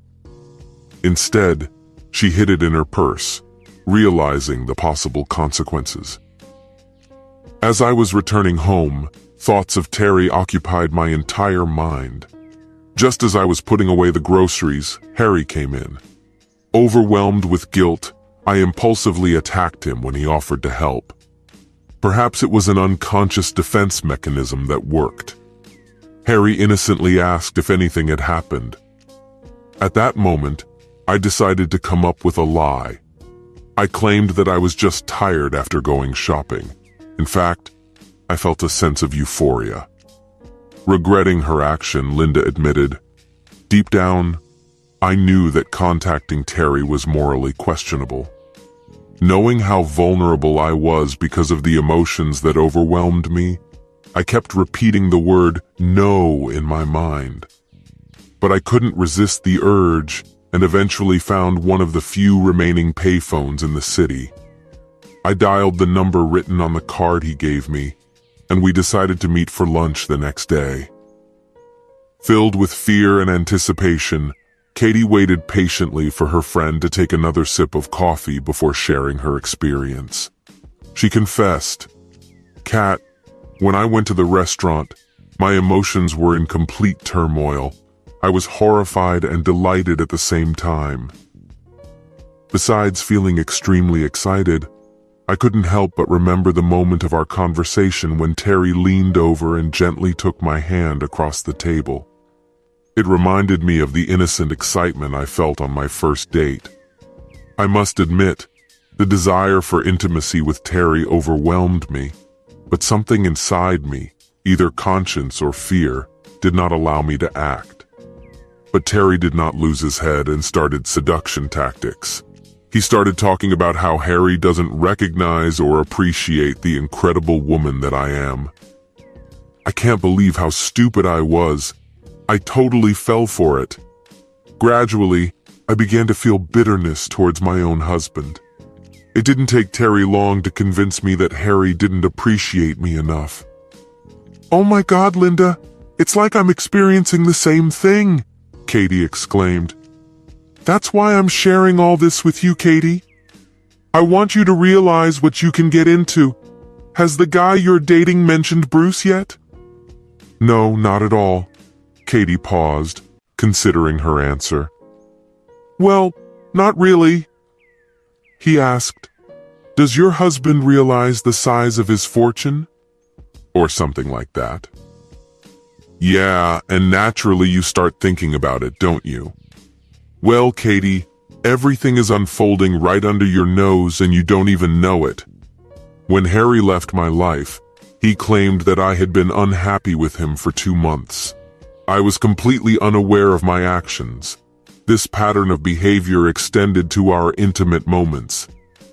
Instead, she hid it in her purse, realizing the possible consequences. As I was returning home, thoughts of Terry occupied my entire mind. Just as I was putting away the groceries, Harry came in. Overwhelmed with guilt, I impulsively attacked him when he offered to help. Perhaps it was an unconscious defense mechanism that worked. Harry innocently asked if anything had happened. At that moment, I decided to come up with a lie. I claimed that I was just tired after going shopping. In fact, I felt a sense of euphoria. Regretting her action, Linda admitted, "Deep down, I knew that contacting Terry was morally questionable. Knowing how vulnerable I was because of the emotions that overwhelmed me, I kept repeating the word no in my mind. But I couldn't resist the urge and eventually found one of the few remaining payphones in the city. I dialed the number written on the card he gave me, and we decided to meet for lunch the next day. Filled with fear and anticipation, Katie waited patiently for her friend to take another sip of coffee before sharing her experience. She confessed, "Kat, when I went to the restaurant, my emotions were in complete turmoil. I was horrified and delighted at the same time. Besides feeling extremely excited, I couldn't help but remember the moment of our conversation when Terry leaned over and gently took my hand across the table. It reminded me of the innocent excitement I felt on my first date. I must admit, the desire for intimacy with Terry overwhelmed me, but something inside me, either conscience or fear, did not allow me to act. But Terry did not lose his head and started seduction tactics. He started talking about how Harry doesn't recognize or appreciate the incredible woman that I am. I can't believe how stupid I was. I totally fell for it. Gradually, I began to feel bitterness towards my own husband. It didn't take Terry long to convince me that Harry didn't appreciate me enough. "Oh my God, Linda, it's like I'm experiencing the same thing," Katie exclaimed. "That's why I'm sharing all this with you, Katie. I want you to realize what you can get into. Has the guy you're dating mentioned Bruce yet?" "No, not at all." Katie paused, considering her answer. "Well, not really." He asked, "Does your husband realize the size of his fortune?" Or something like that. "Yeah, and naturally you start thinking about it, don't you?" "Well, Katie, everything is unfolding right under your nose and you don't even know it. When Harry left my life, he claimed that I had been unhappy with him for 2 months. I was completely unaware of my actions. This pattern of behavior extended to our intimate moments.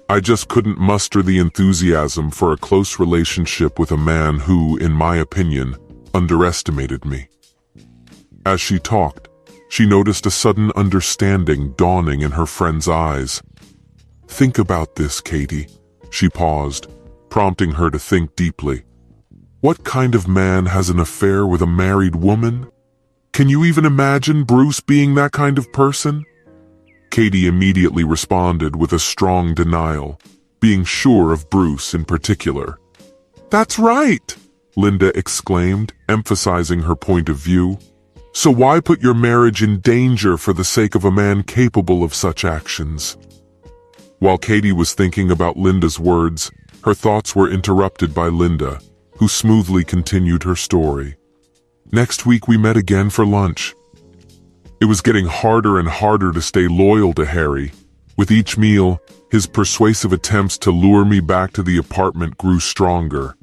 I just couldn't muster the enthusiasm for a close relationship with a man who, in my opinion, underestimated me." As she talked, she noticed a sudden understanding dawning in her friend's eyes. "Think about this, Katie." She paused, prompting her to think deeply. "What kind of man has an affair with a married woman? Can you even imagine Bruce being that kind of person?" Katie immediately responded with a strong denial, being sure of Bruce in particular. "That's right!" Linda exclaimed, emphasizing her point of view. "So why put your marriage in danger for the sake of a man capable of such actions?" While Katie was thinking about Linda's words, her thoughts were interrupted by Linda, who smoothly continued her story. "Next week we met again for lunch. It was getting harder and harder to stay loyal to Harry. With each meal, his persuasive attempts to lure me back to the apartment grew stronger.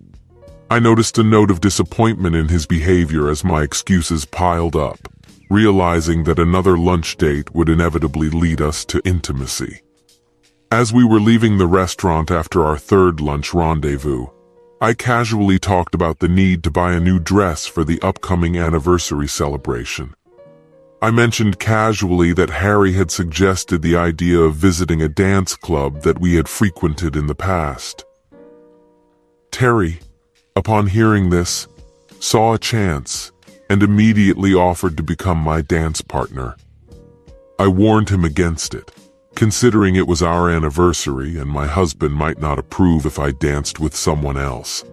I noticed a note of disappointment in his behavior as my excuses piled up, realizing that another lunch date would inevitably lead us to intimacy. As we were leaving the restaurant after our third lunch rendezvous, I casually talked about the need to buy a new dress for the upcoming anniversary celebration. I mentioned casually that Harry had suggested the idea of visiting a dance club that we had frequented in the past. Terry, upon hearing this, saw a chance and immediately offered to become my dance partner. I warned him against it, considering it was our anniversary and my husband might not approve if I danced with someone else.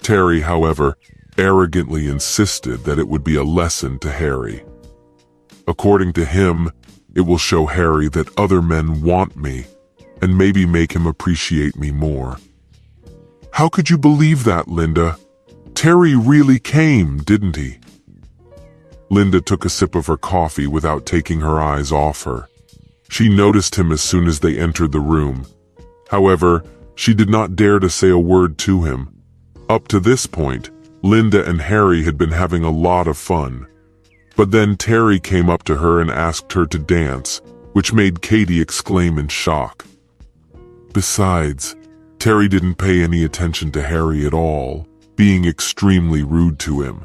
Terry, however, arrogantly insisted that it would be a lesson to Harry. According to him, it will show Harry that other men want me and maybe make him appreciate me more. How could you believe that, Linda? Terry really came, didn't he? Linda took a sip of her coffee without taking her eyes off her. She noticed him as soon as they entered the room. However, she did not dare to say a word to him. Up to this point, Linda and Harry had been having a lot of fun. But then Terry came up to her and asked her to dance, which made Katie exclaim in shock. Besides, Terry didn't pay any attention to Harry at all, being extremely rude to him.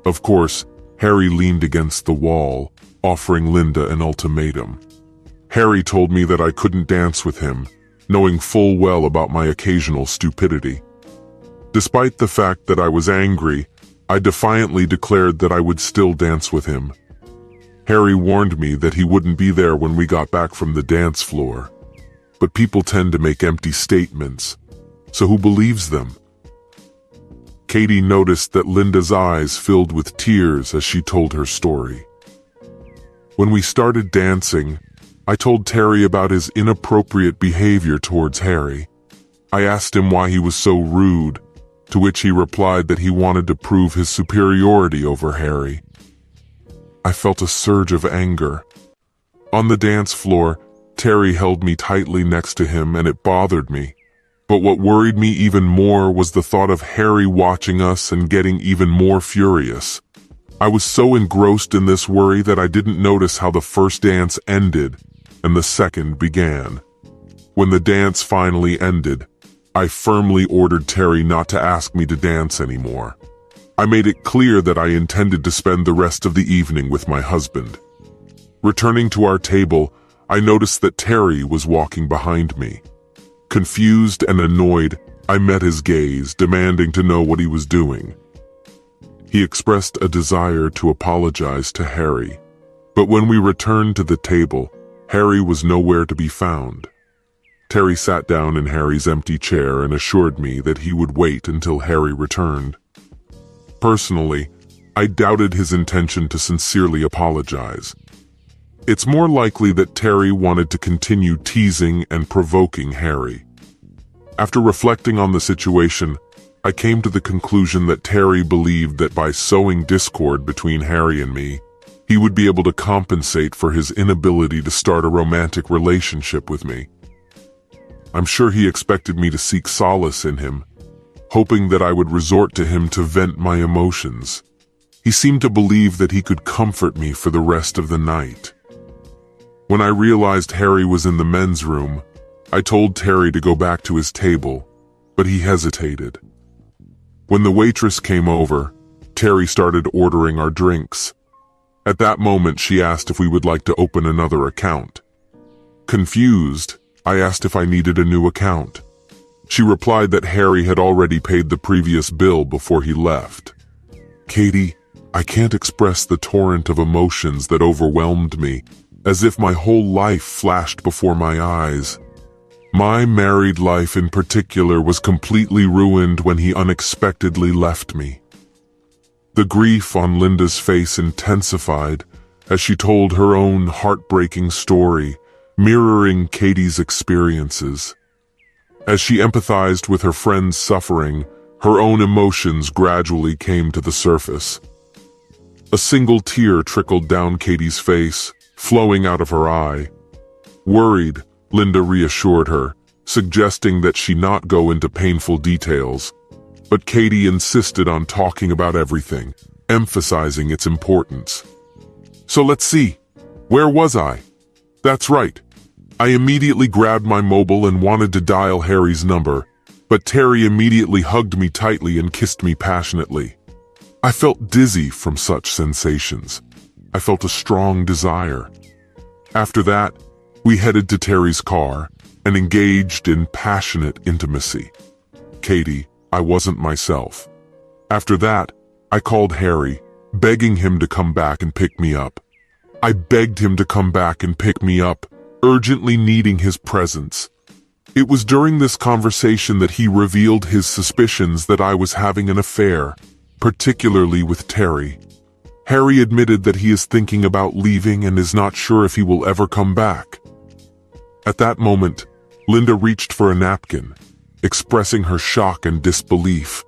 Of course, Harry leaned against the wall, offering Linda an ultimatum. Harry told me that I couldn't dance with him, knowing full well about my occasional stupidity. Despite the fact that I was angry, I defiantly declared that I would still dance with him. Harry warned me that he wouldn't be there when we got back from the dance floor. But people tend to make empty statements, so who believes them? Katie noticed that Linda's eyes filled with tears as she told her story. When we started dancing, I told Terry about his inappropriate behavior towards Harry. I asked him why he was so rude, to which he replied that he wanted to prove his superiority over Harry. I felt a surge of anger. On the dance floor, Terry held me tightly next to him, and it bothered me. But what worried me even more was the thought of Harry watching us and getting even more furious. I was so engrossed in this worry that I didn't notice how the first dance ended and the second began. When the dance finally ended, I firmly ordered Terry not to ask me to dance anymore. I made it clear that I intended to spend the rest of the evening with my husband. Returning to our table, I noticed that Terry was walking behind me. Confused and annoyed, I met his gaze, demanding to know what he was doing. He expressed a desire to apologize to Harry, but when we returned to the table, Harry was nowhere to be found. Terry sat down in Harry's empty chair and assured me that he would wait until Harry returned. Personally, I doubted his intention to sincerely apologize. It's more likely that Terry wanted to continue teasing and provoking Harry. After reflecting on the situation, I came to the conclusion that Terry believed that by sowing discord between Harry and me, he would be able to compensate for his inability to start a romantic relationship with me. I'm sure he expected me to seek solace in him, hoping that I would resort to him to vent my emotions. He seemed to believe that he could comfort me for the rest of the night. When I realized Harry was in the men's room, I told Terry to go back to his table, but he hesitated. When the waitress came over, Terry started ordering our drinks. At that moment, she asked if we would like to open another account. Confused, I asked if I needed a new account. She replied that Harry had already paid the previous bill before he left. Katie, I can't express the torrent of emotions that overwhelmed me, as if my whole life flashed before my eyes. My married life in particular was completely ruined when he unexpectedly left me. The grief on Linda's face intensified as she told her own heartbreaking story, mirroring Katie's experiences. As she empathized with her friend's suffering, her own emotions gradually came to the surface. A single tear trickled down Katie's face, flowing out of her eye. Worried, Linda reassured her, suggesting that she not go into painful details. But Katie insisted on talking about everything, emphasizing its importance. So let's see. Where was I? That's right. I immediately grabbed my mobile and wanted to dial Harry's number, but Terry immediately hugged me tightly and kissed me passionately. I felt dizzy from such sensations. I felt a strong desire. After that, we headed to Terry's car and engaged in passionate intimacy. Katie, I wasn't myself. After that, I called Harry, begging him to come back and pick me up. I begged him to come back and pick me up, urgently needing his presence. It was during this conversation that he revealed his suspicions that I was having an affair, particularly with Terry. Harry admitted that he is thinking about leaving and is not sure if he will ever come back. At that moment, Linda reached for a napkin, expressing her shock and disbelief.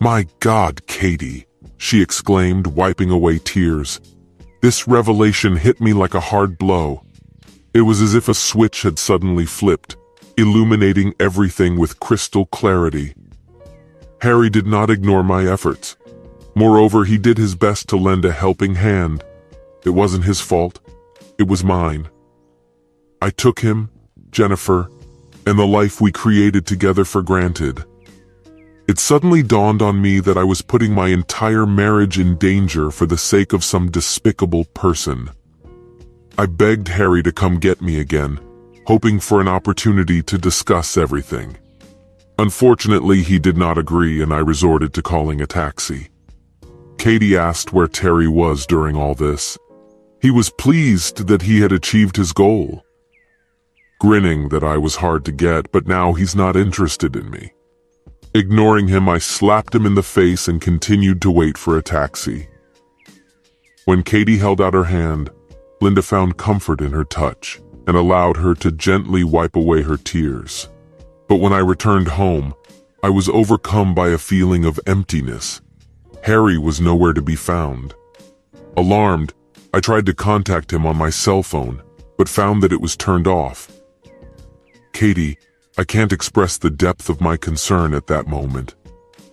"My God, Katie," she exclaimed, wiping away tears. This revelation hit me like a hard blow. It was as if a switch had suddenly flipped, illuminating everything with crystal clarity. Harry did not ignore my efforts. Moreover, he did his best to lend a helping hand. It wasn't his fault. It was mine. I took him, Jennifer, and the life we created together for granted. It suddenly dawned on me that I was putting my entire marriage in danger for the sake of some despicable person. I begged Harry to come get me again, hoping for an opportunity to discuss everything. Unfortunately, he did not agree, and I resorted to calling a taxi. Katie asked where Terry was during all this. He was pleased that he had achieved his goal. Grinning that I was hard to get, but now he's not interested in me. Ignoring him, I slapped him in the face and continued to wait for a taxi. When Katie held out her hand, Linda found comfort in her touch and allowed her to gently wipe away her tears. But when I returned home, I was overcome by a feeling of emptiness. Harry was nowhere to be found. Alarmed, I tried to contact him on my cell phone, but found that it was turned off. Katie, I can't express the depth of my concern at that moment.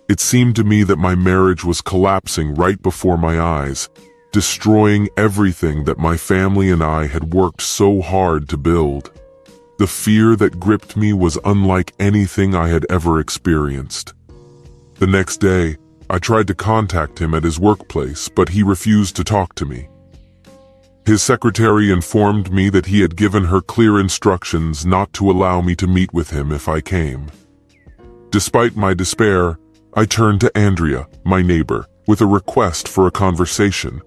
It seemed to me that my marriage was collapsing right before my eyes, destroying everything that my family and I had worked so hard to build. The fear that gripped me was unlike anything I had ever experienced. The next day, I tried to contact him at his workplace, but he refused to talk to me. His secretary informed me that he had given her clear instructions not to allow me to meet with him if I came. Despite my despair, I turned to Andrea, my neighbor, with a request for a conversation.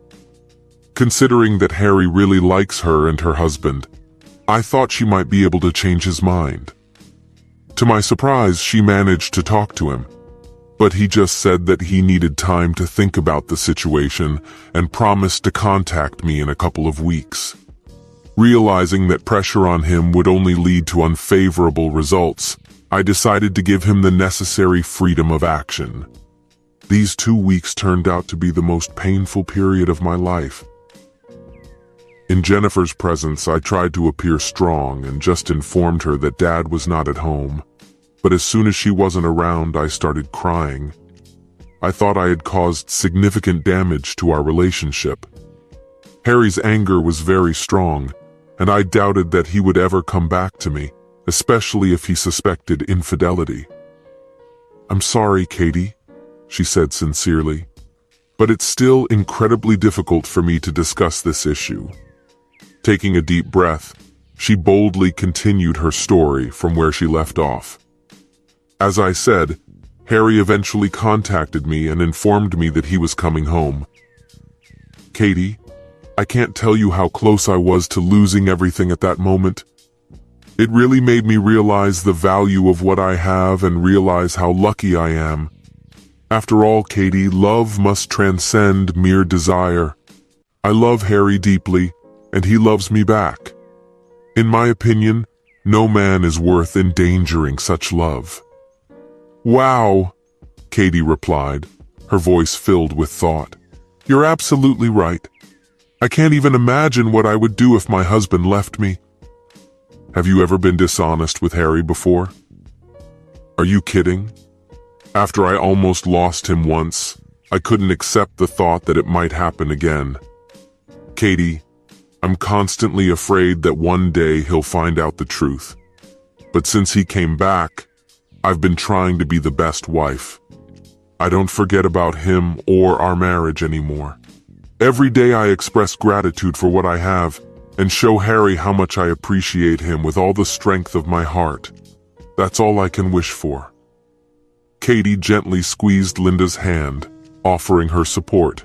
Considering that Harry really likes her and her husband, I thought she might be able to change his mind. To my surprise, she managed to talk to him, but he just said that he needed time to think about the situation and promised to contact me in a couple of weeks. Realizing that pressure on him would only lead to unfavorable results, I decided to give him the necessary freedom of action. These 2 weeks turned out to be the most painful period of my life. In Jennifer's presence, I tried to appear strong and just informed her that Dad was not at home. But as soon as she wasn't around, I started crying. I thought I had caused significant damage to our relationship. Harry's anger was very strong, and I doubted that he would ever come back to me, especially if he suspected infidelity. "I'm sorry, Katie," she said sincerely, "but it's still incredibly difficult for me to discuss this issue." Taking a deep breath, she boldly continued her story from where she left off. As I said, Harry eventually contacted me and informed me that he was coming home. Katie, I can't tell you how close I was to losing everything at that moment. It really made me realize the value of what I have and realize how lucky I am. After all, Katie, love must transcend mere desire. I love Harry deeply, and he loves me back. In my opinion, no man is worth endangering such love. "Wow," Katie replied, her voice filled with thought. "You're absolutely right. I can't even imagine what I would do if my husband left me." Have you ever been dishonest with Harry before? Are you kidding? After I almost lost him once, I couldn't accept the thought that it might happen again. Katie, I'm constantly afraid that one day he'll find out the truth. But since he came back, I've been trying to be the best wife. I don't forget about him or our marriage anymore. Every day I express gratitude for what I have and show Harry how much I appreciate him with all the strength of my heart. That's all I can wish for. Katie gently squeezed Linda's hand, offering her support.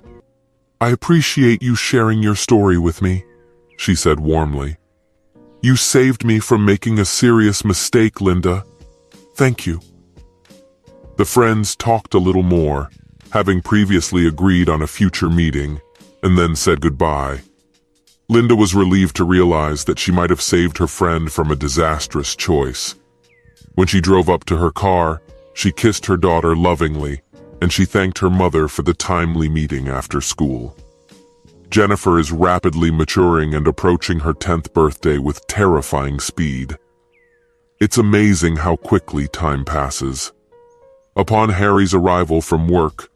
"I appreciate you sharing your story with me," she said warmly. "You saved me from making a serious mistake, Linda. Thank you." The friends talked a little more, having previously agreed on a future meeting, and then said goodbye. Linda was relieved to realize that she might have saved her friend from a disastrous choice. When she drove up to her car, she kissed her daughter lovingly, and she thanked her mother for the timely meeting after school. Jennifer is rapidly maturing and approaching her 10th birthday with terrifying speed. It's amazing how quickly time passes. Upon Harry's arrival from work,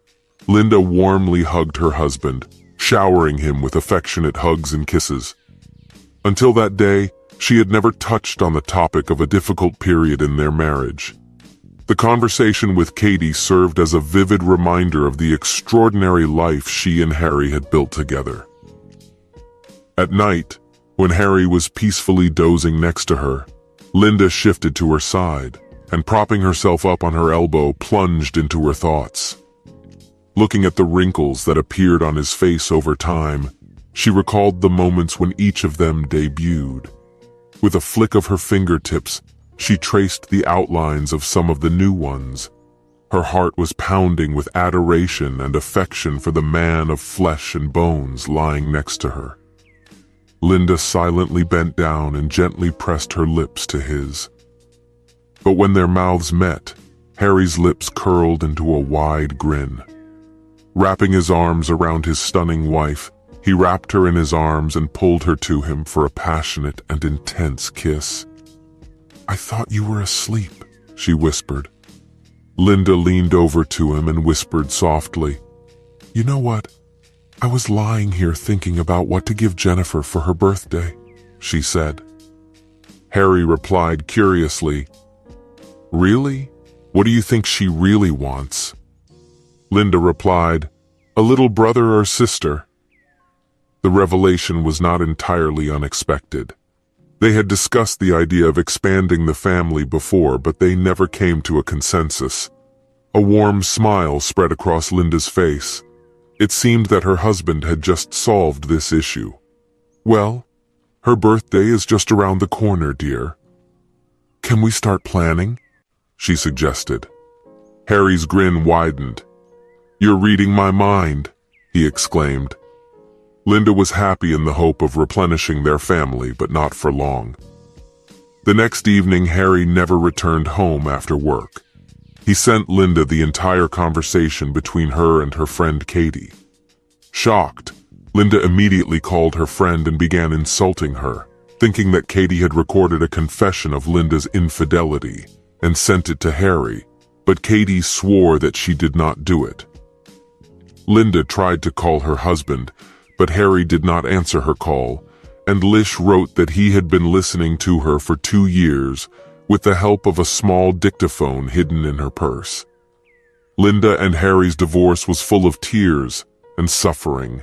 Linda warmly hugged her husband, showering him with affectionate hugs and kisses. Until that day, she had never touched on the topic of a difficult period in their marriage. The conversation with Katie served as a vivid reminder of the extraordinary life she and Harry had built together. At night, when Harry was peacefully dozing next to her, Linda shifted to her side, and propping herself up on her elbow, plunged into her thoughts. Looking at the wrinkles that appeared on his face over time, she recalled the moments when each of them debuted. With a flick of her fingertips, she traced the outlines of some of the new ones. Her heart was pounding with adoration and affection for the man of flesh and bones lying next to her. Linda silently bent down and gently pressed her lips to his. But when their mouths met, Harry's lips curled into a wide grin. Wrapping his arms around his stunning wife, He wrapped her in his arms and pulled her to him for a passionate and intense kiss. "I thought you were asleep," she whispered. Linda leaned over to him and whispered softly, "You know what? I was lying here thinking about what to give Jennifer for her birthday," she said. Harry replied curiously, "Really? What do you think she really wants?" Linda replied, "A little brother or sister." The revelation was not entirely unexpected. They had discussed the idea of expanding the family before, but they never came to a consensus. A warm smile spread across Linda's face. It seemed that her husband had just solved this issue. "Well, her birthday is just around the corner, dear. Can we start planning?" she suggested. Harry's grin widened. "You're reading my mind," he exclaimed. Linda was happy in the hope of replenishing their family, but not for long. The next evening, Harry never returned home after work. He sent Linda the entire conversation between her and her friend Katie. Shocked, Linda immediately called her friend and began insulting her, thinking that Katie had recorded a confession of Linda's infidelity and sent it to Harry, but Katie swore that she did not do it. Linda tried to call her husband, but Harry did not answer her call, and Lish wrote that he had been listening to her for 2 years with the help of a small dictaphone hidden in her purse. Linda and Harry's divorce was full of tears and suffering,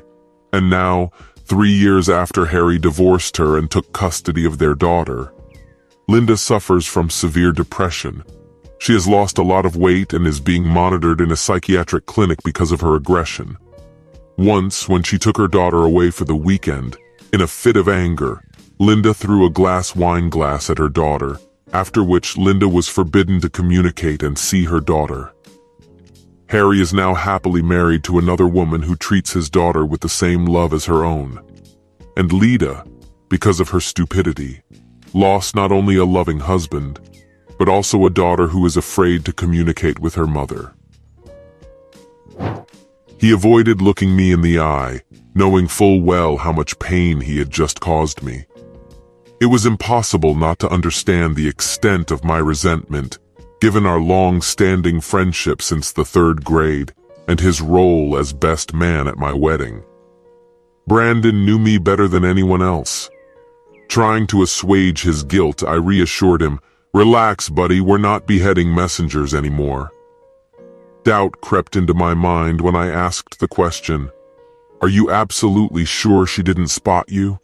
and now, 3 years after Harry divorced her and took custody of their daughter, Linda suffers from severe depression. She has lost a lot of weight and is being monitored in a psychiatric clinic because of her aggression. Once, when she took her daughter away for the weekend, in a fit of anger, Linda threw a wine glass at her daughter, after which Linda was forbidden to communicate and see her daughter. Harry is now happily married to another woman who treats his daughter with the same love as her own. And Lida, because of her stupidity, lost not only a loving husband, but also a daughter who is afraid to communicate with her mother. He avoided looking me in the eye, knowing full well how much pain he had just caused me. It was impossible not to understand the extent of my resentment, given our long-standing friendship since the 3rd grade and his role as best man at my wedding. Brandon knew me better than anyone else. Trying to assuage his guilt, I reassured him, "Relax, buddy, we're not beheading messengers anymore." Doubt crept into my mind when I asked the question, "Are you absolutely sure she didn't spot you?"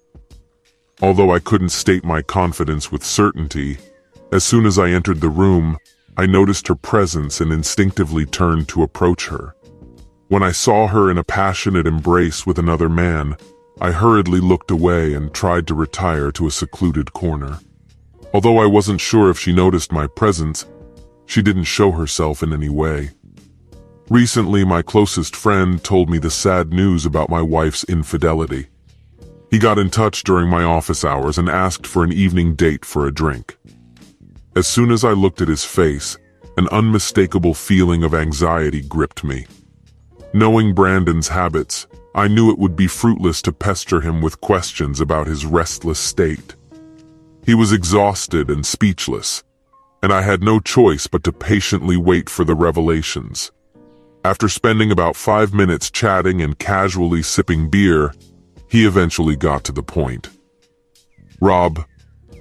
Although I couldn't state my confidence with certainty, as soon as I entered the room, I noticed her presence and instinctively turned to approach her. When I saw her in a passionate embrace with another man, I hurriedly looked away and tried to retire to a secluded corner. Although I wasn't sure if she noticed my presence, she didn't show herself in any way. Recently, my closest friend told me the sad news about my wife's infidelity. He got in touch during my office hours and asked for an evening date for a drink. As soon as I looked at his face, an unmistakable feeling of anxiety gripped me. Knowing Brandon's habits, I knew it would be fruitless to pester him with questions about his restless state. He was exhausted and speechless, and I had no choice but to patiently wait for the revelations. After spending about 5 minutes chatting and casually sipping beer, he eventually got to the point. "Rob,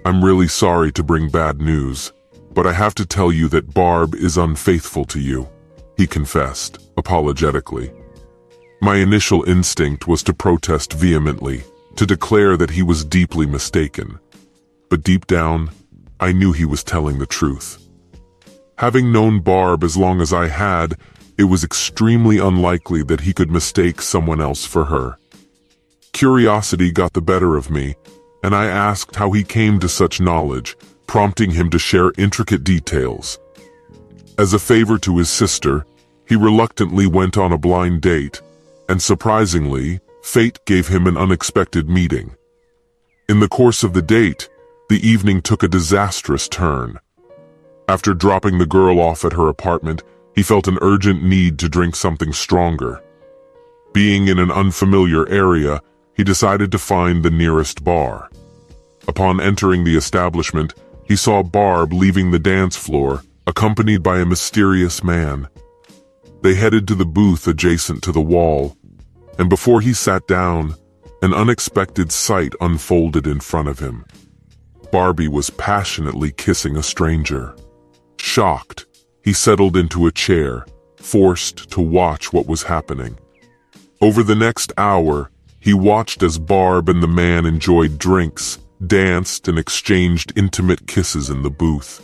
I'm really sorry to bring bad news, but I have to tell you that Barb is unfaithful to you," he confessed, apologetically. My initial instinct was to protest vehemently, to declare that he was deeply mistaken. But deep down, I knew he was telling the truth. Having known Barb as long as I had, it was extremely unlikely that he could mistake someone else for her. Curiosity got the better of me, and I asked how he came to such knowledge, prompting him to share intricate details. As a favor to his sister, he reluctantly went on a blind date, and surprisingly, fate gave him an unexpected meeting. In the course of the date, the evening took a disastrous turn. After dropping the girl off at her apartment, he felt an urgent need to drink something stronger. Being in an unfamiliar area, he decided to find the nearest bar. Upon entering the establishment, he saw Barb leaving the dance floor, accompanied by a mysterious man. They headed to the booth adjacent to the wall, and before he sat down, an unexpected sight unfolded in front of him. Barbie was passionately kissing a stranger. Shocked, he settled into a chair, forced to watch what was happening. Over the next hour, he watched as Barb and the man enjoyed drinks, danced, and exchanged intimate kisses in the booth.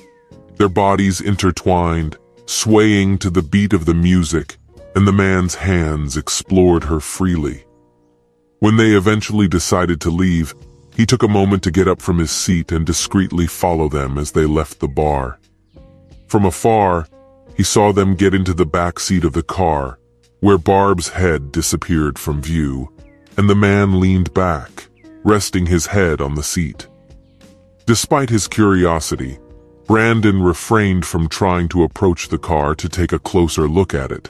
Their bodies intertwined, swaying to the beat of the music, and the man's hands explored her freely. When they eventually decided to leave, he took a moment to get up from his seat and discreetly follow them as they left the bar. From afar, he saw them get into the back seat of the car, where Barb's head disappeared from view, and the man leaned back, resting his head on the seat. Despite his curiosity, Brandon refrained from trying to approach the car to take a closer look at it.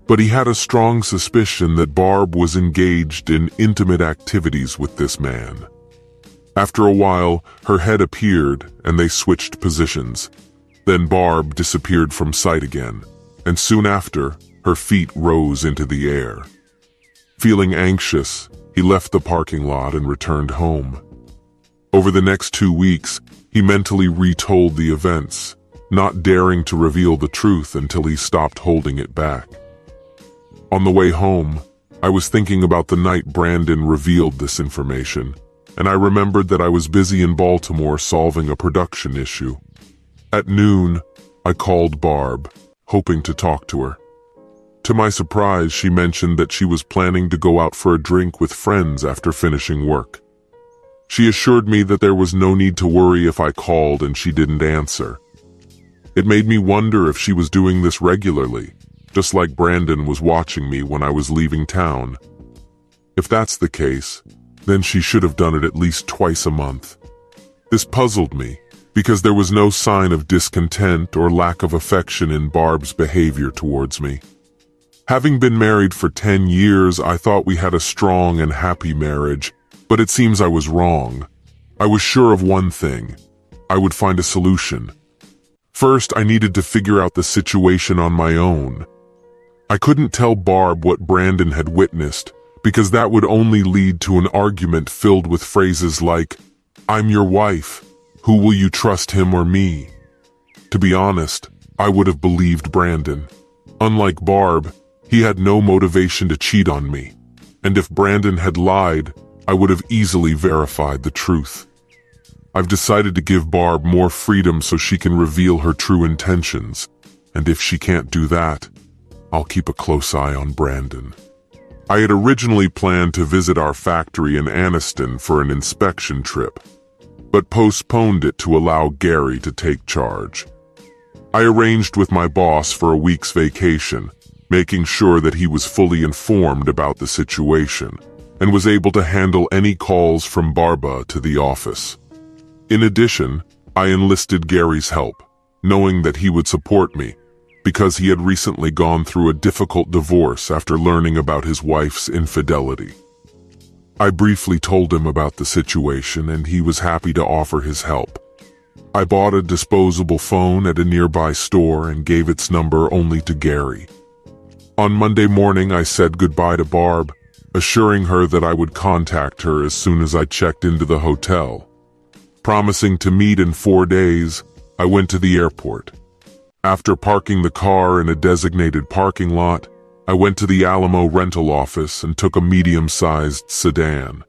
But he had a strong suspicion that Barb was engaged in intimate activities with this man. After a while, her head appeared and they switched positions. Then Barb disappeared from sight again, and soon after, her feet rose into the air. Feeling anxious, he left the parking lot and returned home. Over the next 2 weeks, he mentally retold the events, not daring to reveal the truth until he stopped holding it back. On the way home, I was thinking about the night Brandon revealed this information, and I remembered that I was busy in Baltimore solving a production issue. At noon, I called Barb, hoping to talk to her. To my surprise, she mentioned that she was planning to go out for a drink with friends after finishing work. She assured me that there was no need to worry if I called and she didn't answer. It made me wonder if she was doing this regularly, just like Brandon was watching me when I was leaving town. If that's the case, then she should have done it at least twice a month. This puzzled me, because there was no sign of discontent or lack of affection in Barb's behavior towards me. Having been married for 10 years, I thought we had a strong and happy marriage, but it seems I was wrong. I was sure of one thing: I would find a solution. First, I needed to figure out the situation on my own. I couldn't tell Barb what Brandon had witnessed, because that would only lead to an argument filled with phrases like, "I'm your wife. Who will you trust, him or me?" To be honest, I would have believed Brandon. Unlike Barb, he had no motivation to cheat on me, and if Brandon had lied, I would have easily verified the truth. I've decided to give Barb more freedom so she can reveal her true intentions, and if she can't do that, I'll keep a close eye on Brandon. I had originally planned to visit our factory in Anniston for an inspection trip, but postponed it to allow Gary to take charge. I arranged with my boss for a week's vacation, making sure that he was fully informed about the situation, and was able to handle any calls from Barba to the office. In addition, I enlisted Gary's help, knowing that he would support me, because he had recently gone through a difficult divorce after learning about his wife's infidelity. I briefly told him about the situation, and he was happy to offer his help. I bought a disposable phone at a nearby store and gave its number only to Gary. On Monday morning, I said goodbye to Barb, assuring her that I would contact her as soon as I checked into the hotel. Promising to meet in 4 days, I went to the airport. After parking the car in a designated parking lot, I went to the Alamo rental office and took a medium-sized sedan.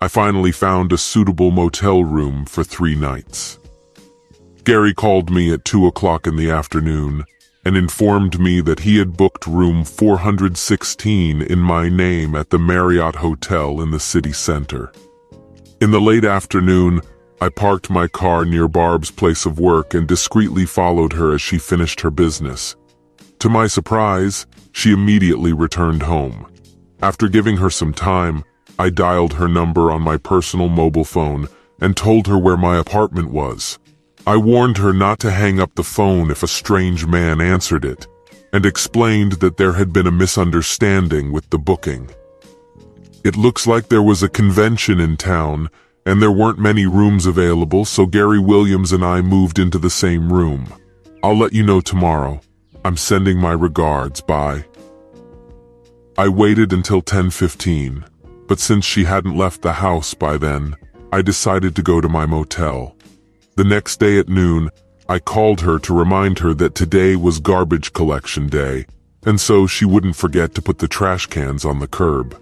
I finally found a suitable motel room for 3 nights. Gary called me at 2 o'clock in the afternoon and informed me that he had booked room 416 in my name at the Marriott Hotel in the city center. In the late afternoon, I parked my car near Barb's place of work and discreetly followed her as she finished her business. To my surprise, she immediately returned home. After giving her some time, I dialed her number on my personal mobile phone and told her where my apartment was. I warned her not to hang up the phone if a strange man answered it, and explained that there had been a misunderstanding with the booking. It looks like there was a convention in town, and there weren't many rooms available, so Gary Williams and I moved into the same room. I'll let you know tomorrow. I'm sending my regards. Bye. I waited until 10:15, but since she hadn't left the house by then, I decided to go to my motel. The next day at noon, I called her to remind her that today was garbage collection day, and so she wouldn't forget to put the trash cans on the curb.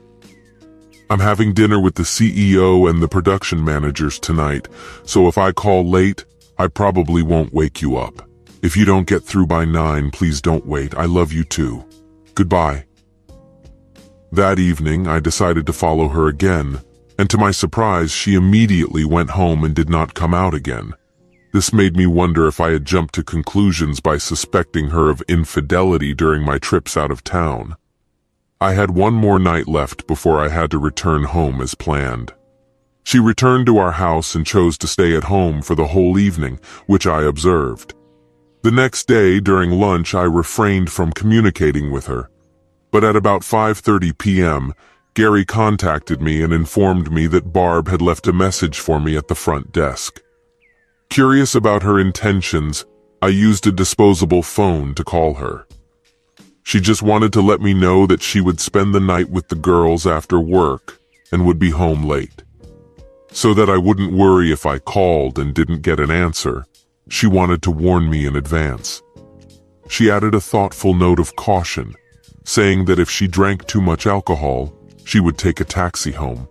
I'm having dinner with the CEO and the production managers tonight, so if I call late, I probably won't wake you up. If you don't get through by 9, please don't wait. I love you too. Goodbye. That evening, I decided to follow her again, and to my surprise, she immediately went home and did not come out again. This made me wonder if I had jumped to conclusions by suspecting her of infidelity during my trips out of town. I had one more night left before I had to return home as planned. She returned to our house and chose to stay at home for the whole evening, which I observed. The next day, during lunch, I refrained from communicating with her. But at about 5:30 p.m., Gary contacted me and informed me that Barb had left a message for me at the front desk. Curious about her intentions, I used a disposable phone to call her. She just wanted to let me know that she would spend the night with the girls after work and would be home late. So that I wouldn't worry if I called and didn't get an answer, she wanted to warn me in advance. She added a thoughtful note of caution, saying that if she drank too much alcohol, she would take a taxi home.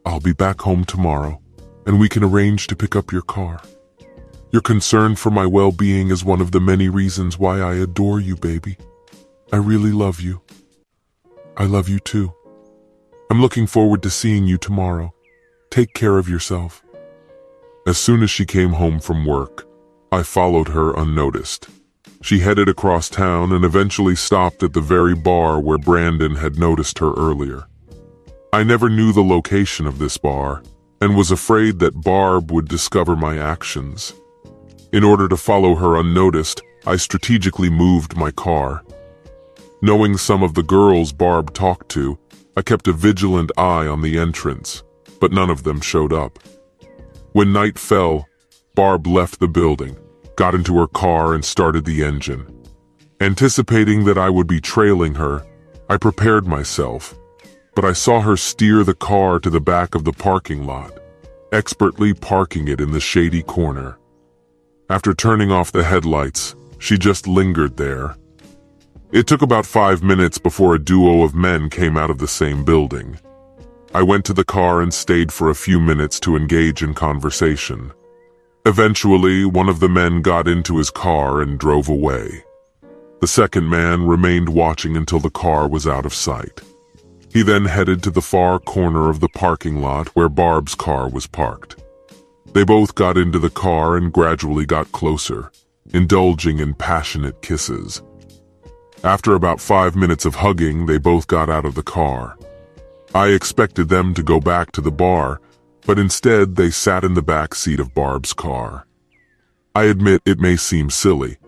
I'll be back home tomorrow, and we can arrange to pick up your car. Your concern for my well-being is one of the many reasons why I adore you, baby. I really love you. I love you too. I'm looking forward to seeing you tomorrow. Take care of yourself. As soon as she came home from work, I followed her unnoticed. She headed across town and eventually stopped at the very bar where Brandon had noticed her earlier. I never knew the location of this bar and was afraid that Barb would discover my actions. In order to follow her unnoticed, I strategically moved my car. Knowing some of the girls Barb talked to, I kept a vigilant eye on the entrance, but none of them showed up. When night fell, Barb left the building, got into her car and started the engine. Anticipating that I would be trailing her, I prepared myself, but I saw her steer the car to the back of the parking lot, expertly parking it in the shady corner. After turning off the headlights, she just lingered there. It took about 5 minutes before a duo of men came out of the same building. I went to the car and stayed for a few minutes to engage in conversation. Eventually, one of the men got into his car and drove away. The second man remained watching until the car was out of sight. He then headed to the far corner of the parking lot where Barb's car was parked. They both got into the car and gradually got closer, indulging in passionate kisses. After about 5 minutes of hugging, they both got out of the car. I expected them to go back to the bar, but instead they sat in the back seat of Barb's car. I admit it may seem silly,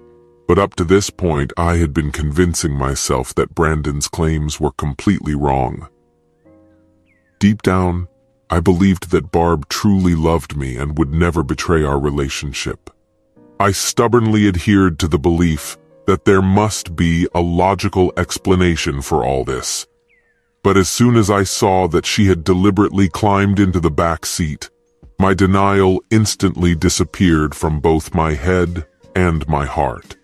but up to this point I had been convincing myself that Brandon's claims were completely wrong. Deep down, I believed that Barb truly loved me and would never betray our relationship. I stubbornly adhered to the belief that there must be a logical explanation for all this. But as soon as I saw that she had deliberately climbed into the back seat, my denial instantly disappeared from both my head and my heart.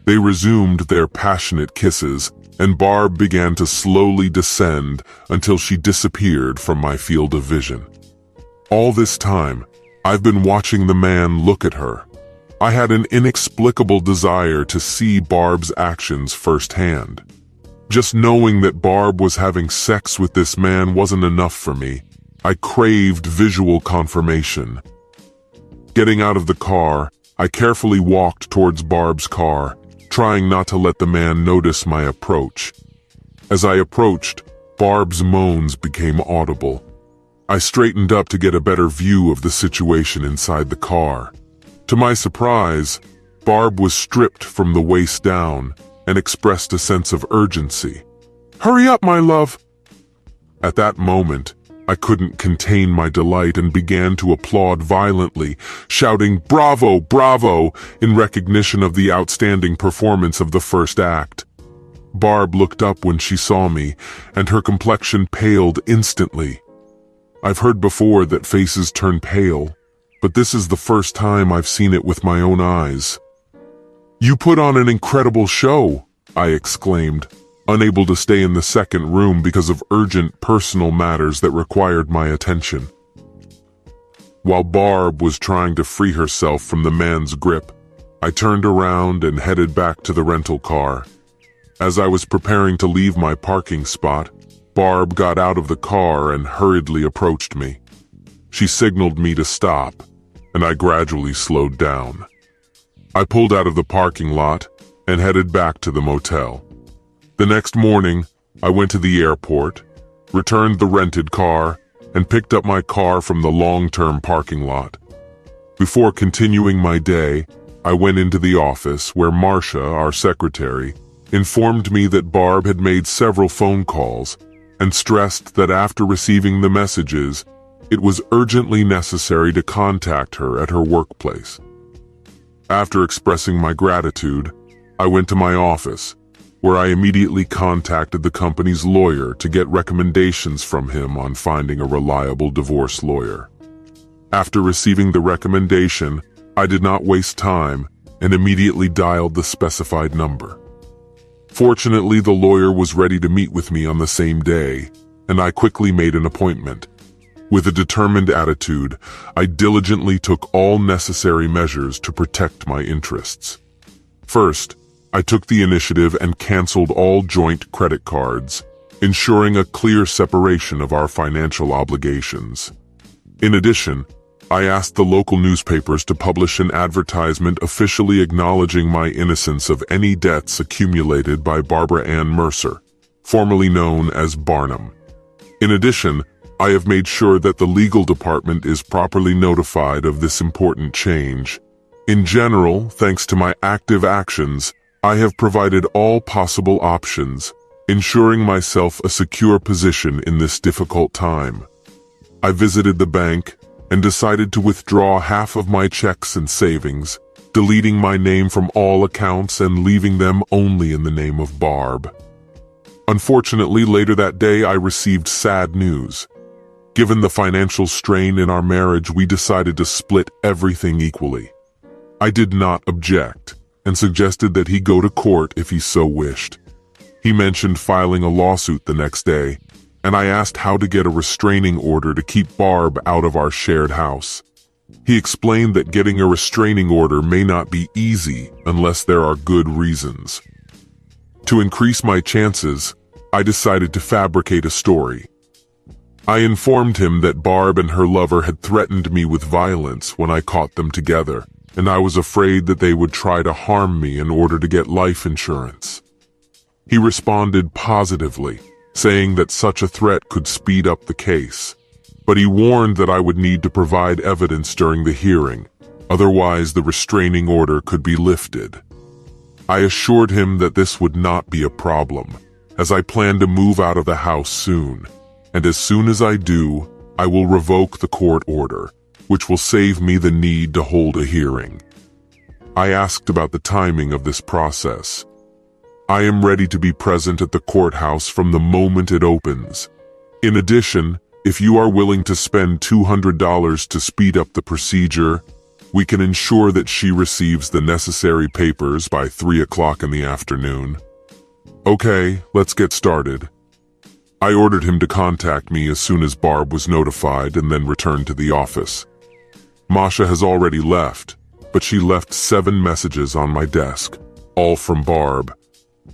They resumed their passionate kisses, and Barb began to slowly descend until she disappeared from my field of vision. All this time, I've been watching the man look at her. I had an inexplicable desire to see Barb's actions firsthand. Just knowing that Barb was having sex with this man wasn't enough for me. I craved visual confirmation. Getting out of the car, I carefully walked towards Barb's car, trying not to let the man notice my approach. As I approached, Barb's moans became audible. I straightened up to get a better view of the situation inside the car. To my surprise, Barb was stripped from the waist down and expressed a sense of urgency. "Hurry up, my love!" At that moment, I couldn't contain my delight and began to applaud violently, shouting "Bravo, bravo!" in recognition of the outstanding performance of the first act. Barb looked up when she saw me, and her complexion paled instantly. I've heard before that faces turn pale, but this is the first time I've seen it with my own eyes. "You put on an incredible show," I exclaimed, unable to stay in the second room because of urgent personal matters that required my attention. While Barb was trying to free herself from the man's grip, I turned around and headed back to the rental car. As I was preparing to leave my parking spot, Barb got out of the car and hurriedly approached me. She signaled me to stop, and I gradually slowed down. I pulled out of the parking lot and headed back to the motel. The next morning, I went to the airport, returned the rented car, and picked up my car from the long-term parking lot. Before continuing my day, I went into the office where Marcia, our secretary, informed me that Barb had made several phone calls and stressed that after receiving the messages, it was urgently necessary to contact her at her workplace. After expressing my gratitude, I went to my office, where I immediately contacted the company's lawyer to get recommendations from him on finding a reliable divorce lawyer. After receiving the recommendation, I did not waste time and immediately dialed the specified number. Fortunately, the lawyer was ready to meet with me on the same day, and I quickly made an appointment. With a determined attitude, I diligently took all necessary measures to protect my interests. First, I took the initiative and canceled all joint credit cards, ensuring a clear separation of our financial obligations. In addition, I asked the local newspapers to publish an advertisement officially acknowledging my innocence of any debts accumulated by Barbara Ann Mercer, formerly known as Barnum. In addition, I have made sure that the legal department is properly notified of this important change. In general, thanks to my active actions, I have provided all possible options, ensuring myself a secure position in this difficult time. I visited the bank and decided to withdraw half of my checks and savings, deleting my name from all accounts and leaving them only in the name of Barb. Unfortunately, later that day I received sad news. Given the financial strain in our marriage, we decided to split everything equally. I did not object and suggested that he go to court if he so wished. He mentioned filing a lawsuit the next day, and I asked how to get a restraining order to keep Barb out of our shared house. He explained that getting a restraining order may not be easy unless there are good reasons. To increase my chances, I decided to fabricate a story. I informed him that Barb and her lover had threatened me with violence when I caught them together, and I was afraid that they would try to harm me in order to get life insurance. He responded positively, saying that such a threat could speed up the case, but he warned that I would need to provide evidence during the hearing, otherwise the restraining order could be lifted. I assured him that this would not be a problem, as I plan to move out of the house soon, and as soon as I do, I will revoke the court order, which will save me the need to hold a hearing. I asked about the timing of this process. I am ready to be present at the courthouse from the moment it opens. In addition, if you are willing to spend $200 to speed up the procedure, we can ensure that she receives the necessary papers by 3 o'clock in the afternoon. Okay, let's get started. I ordered him to contact me as soon as Barb was notified and then returned to the office. Masha has already left, but she left 7 messages on my desk, all from Barb.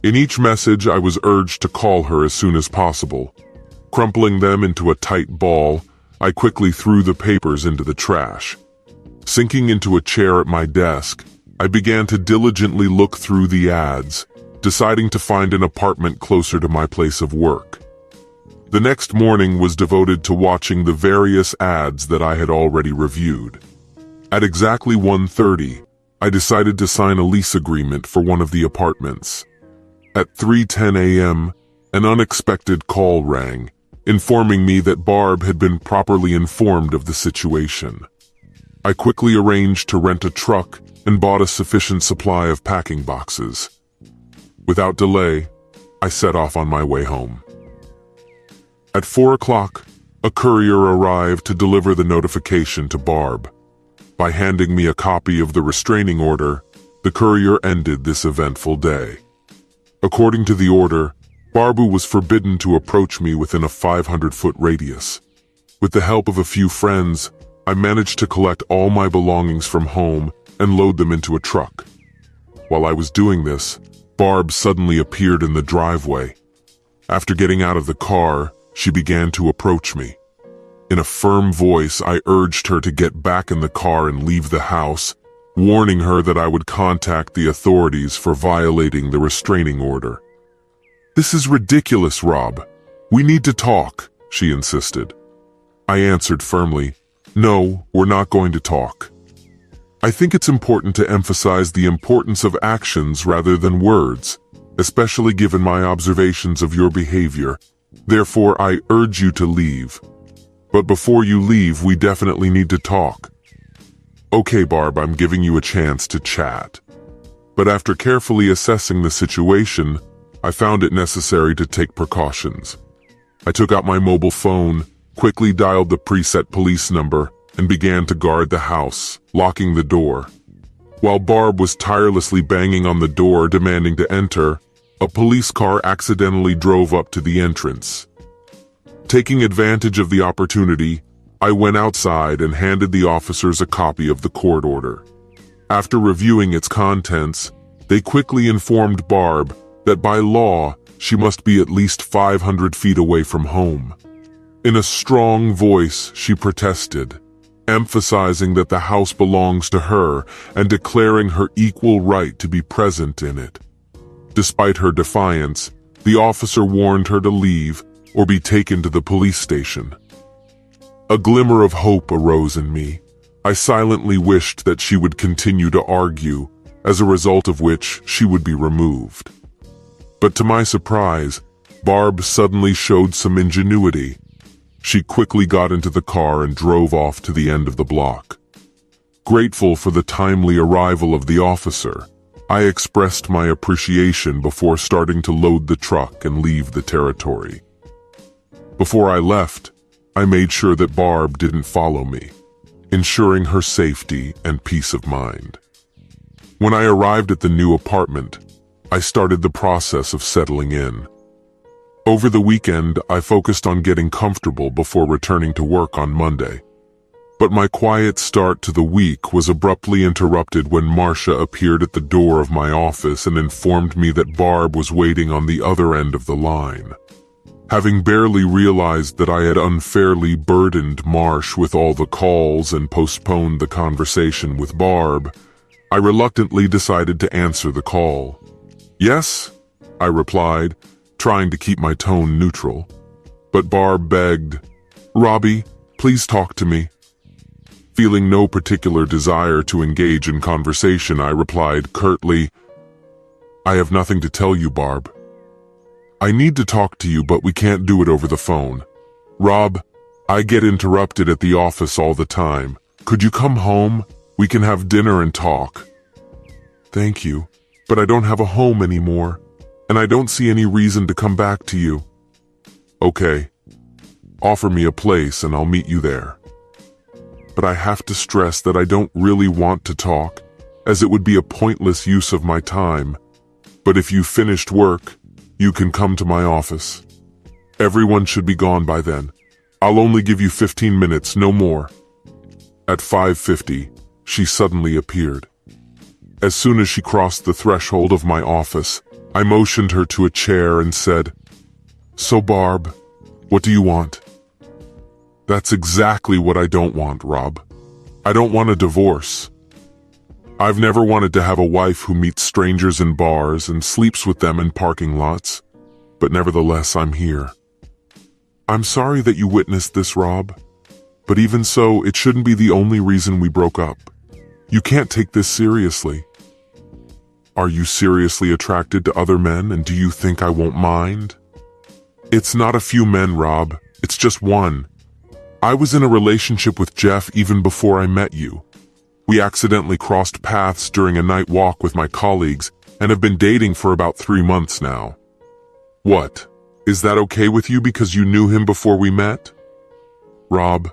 In each message, I was urged to call her as soon as possible. Crumpling them into a tight ball, I quickly threw the papers into the trash. Sinking into a chair at my desk, I began to diligently look through the ads, deciding to find an apartment closer to my place of work. The next morning was devoted to watching the various ads that I had already reviewed. At exactly 1:30, I decided to sign a lease agreement for one of the apartments. At 3:10 a.m., an unexpected call rang, informing me that Barb had been properly informed of the situation. I quickly arranged to rent a truck and bought a sufficient supply of packing boxes. Without delay, I set off on my way home. At 4 o'clock, a courier arrived to deliver the notification to Barb. By handing me a copy of the restraining order, the courier ended this eventful day. According to the order, Barbu was forbidden to approach me within a 500-foot radius. With the help of a few friends, I managed to collect all my belongings from home and load them into a truck. While I was doing this, Barb suddenly appeared in the driveway. After getting out of the car, she began to approach me. In a firm voice, I urged her to get back in the car and leave the house, warning her that I would contact the authorities for violating the restraining order. "This is ridiculous, Rob. We need to talk," she insisted. I answered firmly, "No, we're not going to talk. I think it's important to emphasize the importance of actions rather than words, especially given my observations of your behavior. Therefore, I urge you to leave. But before you leave, we definitely need to talk." "Okay, Barb, I'm giving you a chance to chat." But after carefully assessing the situation, I found it necessary to take precautions. I took out my mobile phone, quickly dialed the preset police number, and began to guard the house, locking the door. While Barb was tirelessly banging on the door demanding to enter, a police car accidentally drove up to the entrance. Taking advantage of the opportunity, I went outside and handed the officers a copy of the court order. After reviewing its contents, they quickly informed Barb that by law, she must be at least 500 feet away from home. In a strong voice, she protested, emphasizing that the house belongs to her and declaring her equal right to be present in it. Despite her defiance, the officer warned her to leave or be taken to the police station. A glimmer of hope arose in me. I silently wished that she would continue to argue, as a result of which she would be removed. But to my surprise, Barb suddenly showed some ingenuity. She quickly got into the car and drove off to the end of the block. Grateful for the timely arrival of the officer, I expressed my appreciation before starting to load the truck and leave the territory. Before I left, I made sure that Barb didn't follow me, ensuring her safety and peace of mind. When I arrived at the new apartment, I started the process of settling in. Over the weekend, I focused on getting comfortable before returning to work on Monday. But my quiet start to the week was abruptly interrupted when Marcia appeared at the door of my office and informed me that Barb was waiting on the other end of the line. Having barely realized that I had unfairly burdened Marsh with all the calls and postponed the conversation with Barb, I reluctantly decided to answer the call. "Yes," I replied, trying to keep my tone neutral. But Barb begged, "Robbie, please talk to me." Feeling no particular desire to engage in conversation, I replied curtly, "I have nothing to tell you, Barb. I need to talk to you, but we can't do it over the phone. Rob, I get interrupted at the office all the time. Could you come home? We can have dinner and talk." "Thank you, but I don't have a home anymore, and I don't see any reason to come back to you." "Okay, offer me a place and I'll meet you there. But I have to stress that I don't really want to talk, as it would be a pointless use of my time. But if you finished work, you can come to my office. Everyone should be gone by then. I'll only give you 15 minutes, no more." At 5:50, she suddenly appeared. As soon as she crossed the threshold of my office, I motioned her to a chair and said, "So Barb, what do you want?" "That's exactly what I don't want, Rob. I don't want a divorce. I've never wanted to have a wife who meets strangers in bars and sleeps with them in parking lots, but nevertheless I'm here. I'm sorry that you witnessed this, Rob, but even so, it shouldn't be the only reason we broke up. You can't take this seriously. Are you seriously attracted to other men, and do you think I won't mind?" "It's not a few men, Rob. It's just one. I was in a relationship with Jeff even before I met you. We accidentally crossed paths during a night walk with my colleagues and have been dating for about 3 months now. What? Is that okay with you because you knew him before we met? Rob,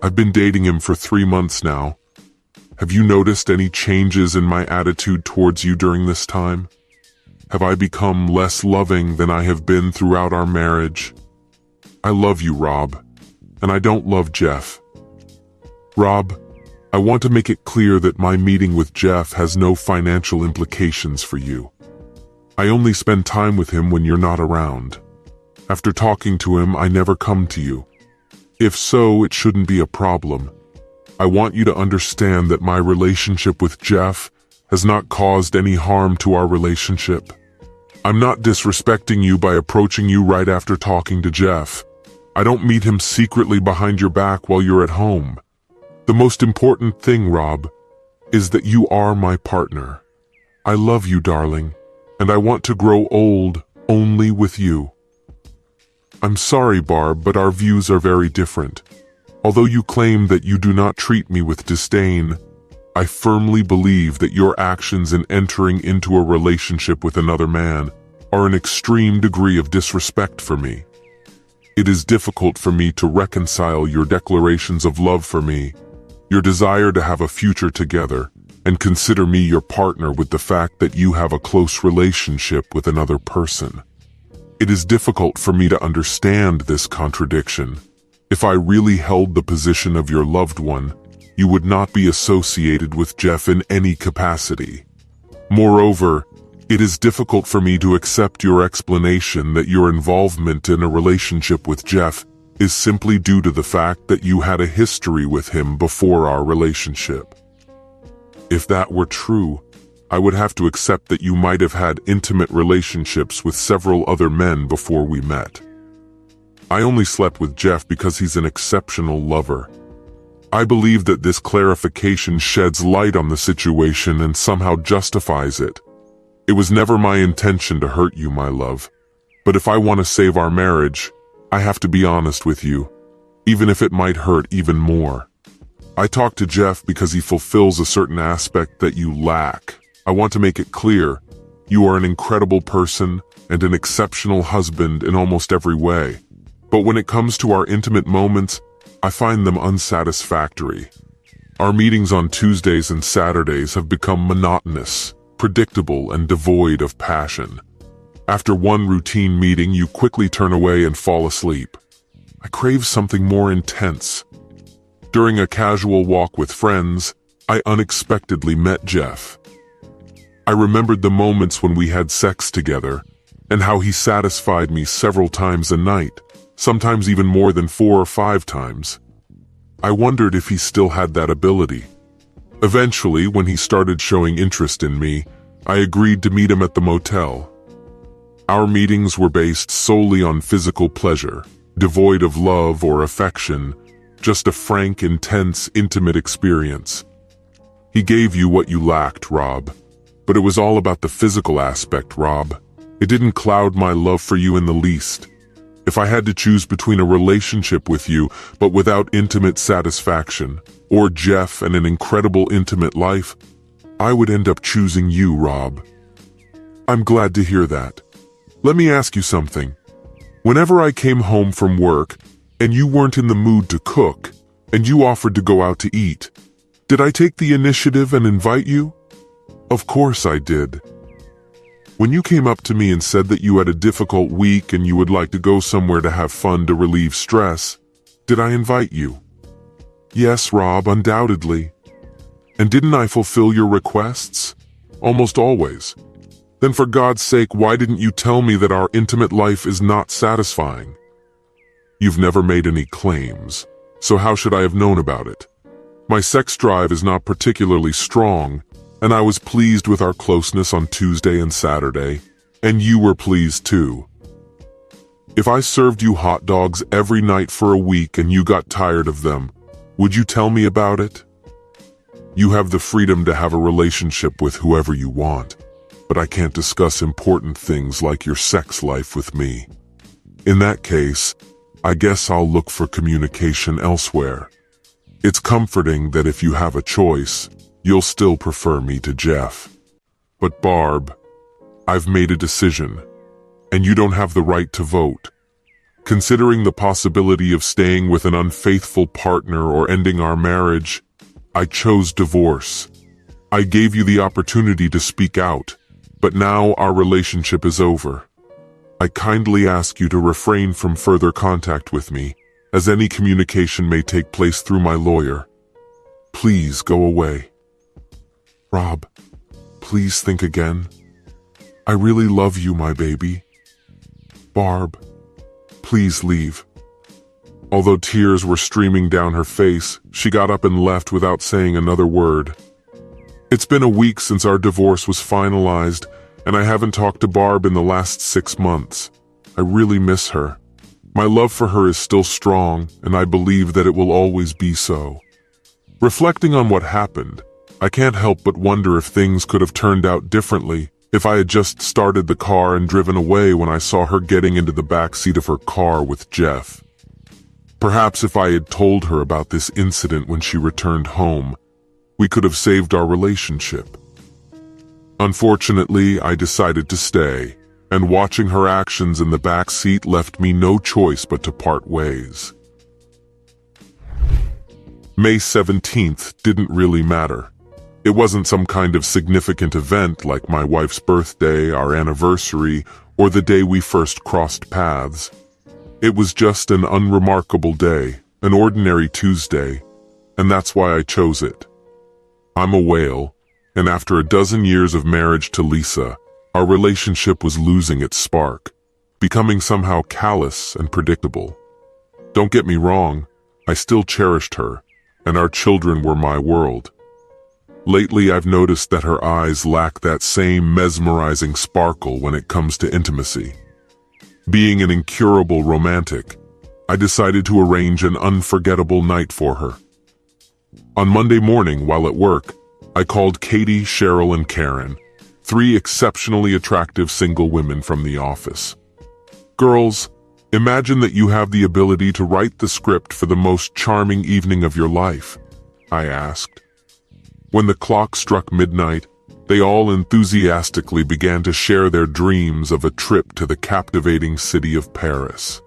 I've been dating him for 3 months now. Have you noticed any changes in my attitude towards you during this time? Have I become less loving than I have been throughout our marriage? I love you, Rob, and I don't love Jeff. Rob, I want to make it clear that my meeting with Jeff has no financial implications for you. I only spend time with him when you're not around. After talking to him, I never come to you. If so, it shouldn't be a problem. I want you to understand that my relationship with Jeff has not caused any harm to our relationship. I'm not disrespecting you by approaching you right after talking to Jeff. I don't meet him secretly behind your back while you're at home. The most important thing, Rob, is that you are my partner. I love you, darling, and I want to grow old only with you. I'm sorry, Barb, but our views are very different. Although you claim that you do not treat me with disdain, I firmly believe that your actions in entering into a relationship with another man are an extreme degree of disrespect for me. It is difficult for me to reconcile your declarations of love for me, your desire to have a future together, and consider me your partner with the fact that you have a close relationship with another person. It is difficult for me to understand this contradiction. If I really held the position of your loved one, you would not be associated with Jeff in any capacity. Moreover, it is difficult for me to accept your explanation that your involvement in a relationship with Jeff is simply due to the fact that you had a history with him before our relationship. If that were true, I would have to accept that you might have had intimate relationships with several other men before we met. I only slept with Jeff because he's an exceptional lover. I believe that this clarification sheds light on the situation and somehow justifies it. It was never my intention to hurt you, my love. But if I want to save our marriage, I have to be honest with you, even if it might hurt even more. I talked to Jeff because he fulfills a certain aspect that you lack. I want to make it clear, you are an incredible person and an exceptional husband in almost every way. But when it comes to our intimate moments, I find them unsatisfactory. Our meetings on Tuesdays and Saturdays have become monotonous, predictable, and devoid of passion. After one routine meeting, you quickly turn away and fall asleep. I crave something more intense. During a casual walk with friends, I unexpectedly met Jeff. I remembered the moments when we had sex together, and how he satisfied me several times a night, sometimes even more than 4 or 5 times. I wondered if he still had that ability. Eventually, when he started showing interest in me, I agreed to meet him at the motel. Our meetings were based solely on physical pleasure, devoid of love or affection, just a frank, intense, intimate experience. He gave you what you lacked, Rob. But it was all about the physical aspect, Rob. It didn't cloud my love for you in the least. If I had to choose between a relationship with you, but without intimate satisfaction, or Jeff and an incredible intimate life, I would end up choosing you, Rob. I'm glad to hear that. Let me ask you something. Whenever I came home from work, and you weren't in the mood to cook, and you offered to go out to eat, did I take the initiative and invite you? Of course I did. When you came up to me and said that you had a difficult week and you would like to go somewhere to have fun to relieve stress, did I invite you? Yes, Rob, undoubtedly. And didn't I fulfill your requests? Almost always. Then for God's sake, why didn't you tell me that our intimate life is not satisfying? You've never made any claims, so how should I have known about it? My sex drive is not particularly strong, and I was pleased with our closeness on Tuesday and Saturday, and you were pleased too. If I served you hot dogs every night for a week and you got tired of them, would you tell me about it? You have the freedom to have a relationship with whoever you want, but I can't discuss important things like your sex life with me. In that case, I guess I'll look for communication elsewhere. It's comforting that if you have a choice, you'll still prefer me to Jeff. But Barb, I've made a decision, and you don't have the right to vote. Considering the possibility of staying with an unfaithful partner or ending our marriage, I chose divorce. I gave you the opportunity to speak out, but now our relationship is over. I kindly ask you to refrain from further contact with me, as any communication may take place through my lawyer. Please go away. Rob, please think again. I really love you, my baby. Barb, please leave. Although tears were streaming down her face, she got up and left without saying another word. It's been a week since our divorce was finalized, and I haven't talked to Barb in the last 6 months. I really miss her. My love for her is still strong, and I believe that it will always be so. Reflecting on what happened, I can't help but wonder if things could have turned out differently if I had just started the car and driven away when I saw her getting into the back seat of her car with Jeff. Perhaps if I had told her about this incident when she returned home, we could have saved our relationship. Unfortunately, I decided to stay, and watching her actions in the back seat left me no choice but to part ways. May 17th didn't really matter. It wasn't some kind of significant event like my wife's birthday, our anniversary, or the day we first crossed paths. It was just an unremarkable day, an ordinary Tuesday, and that's why I chose it. I'm a whale, and after a dozen years of marriage to Lisa, our relationship was losing its spark, becoming somehow callous and predictable. Don't get me wrong, I still cherished her, and our children were my world. Lately, I've noticed that her eyes lack that same mesmerizing sparkle when it comes to intimacy. Being an incurable romantic, I decided to arrange an unforgettable night for her. On Monday morning, while at work, I called Katie, Cheryl, and Karen, 3 exceptionally attractive single women from the office. Girls, imagine that you have the ability to write the script for the most charming evening of your life, I asked. When the clock struck midnight, they all enthusiastically began to share their dreams of a trip to the captivating city of Paris.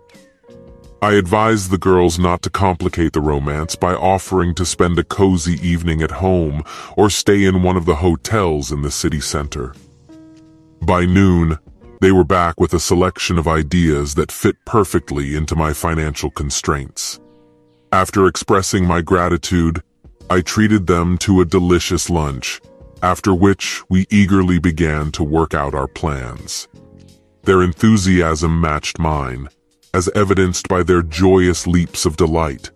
I advised the girls not to complicate the romance by offering to spend a cozy evening at home or stay in one of the hotels in the city center. By noon, they were back with a selection of ideas that fit perfectly into my financial constraints. After expressing my gratitude, I treated them to a delicious lunch, after which we eagerly began to work out our plans. Their enthusiasm matched mine, as evidenced by their joyous leaps of delight.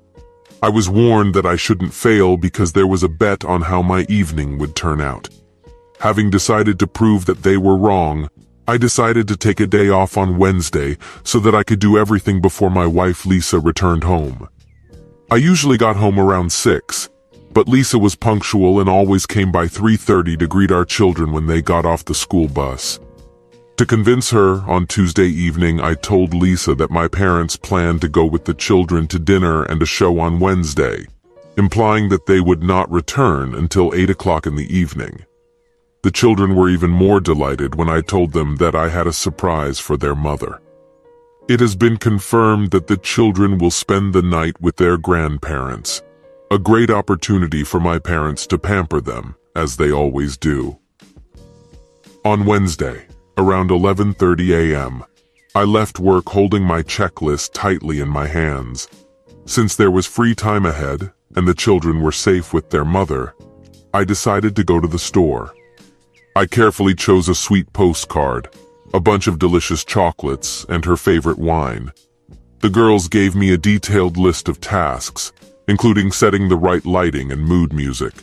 I was warned that I shouldn't fail because there was a bet on how my evening would turn out. Having decided to prove that they were wrong, I decided to take a day off on Wednesday so that I could do everything before my wife Lisa returned home. I usually got home around 6, but Lisa was punctual and always came by 3:30 to greet our children when they got off the school bus. To convince her, on Tuesday evening I told Lisa that my parents planned to go with the children to dinner and a show on Wednesday, implying that they would not return until 8 o'clock in the evening. The children were even more delighted when I told them that I had a surprise for their mother. It has been confirmed that the children will spend the night with their grandparents, a great opportunity for my parents to pamper them, as they always do. On Wednesday, around 11:30 a.m., I left work holding my checklist tightly in my hands. Since there was free time ahead, and the children were safe with their mother, I decided to go to the store. I carefully chose a sweet postcard, a bunch of delicious chocolates, and her favorite wine. The girls gave me a detailed list of tasks, including setting the right lighting and mood music.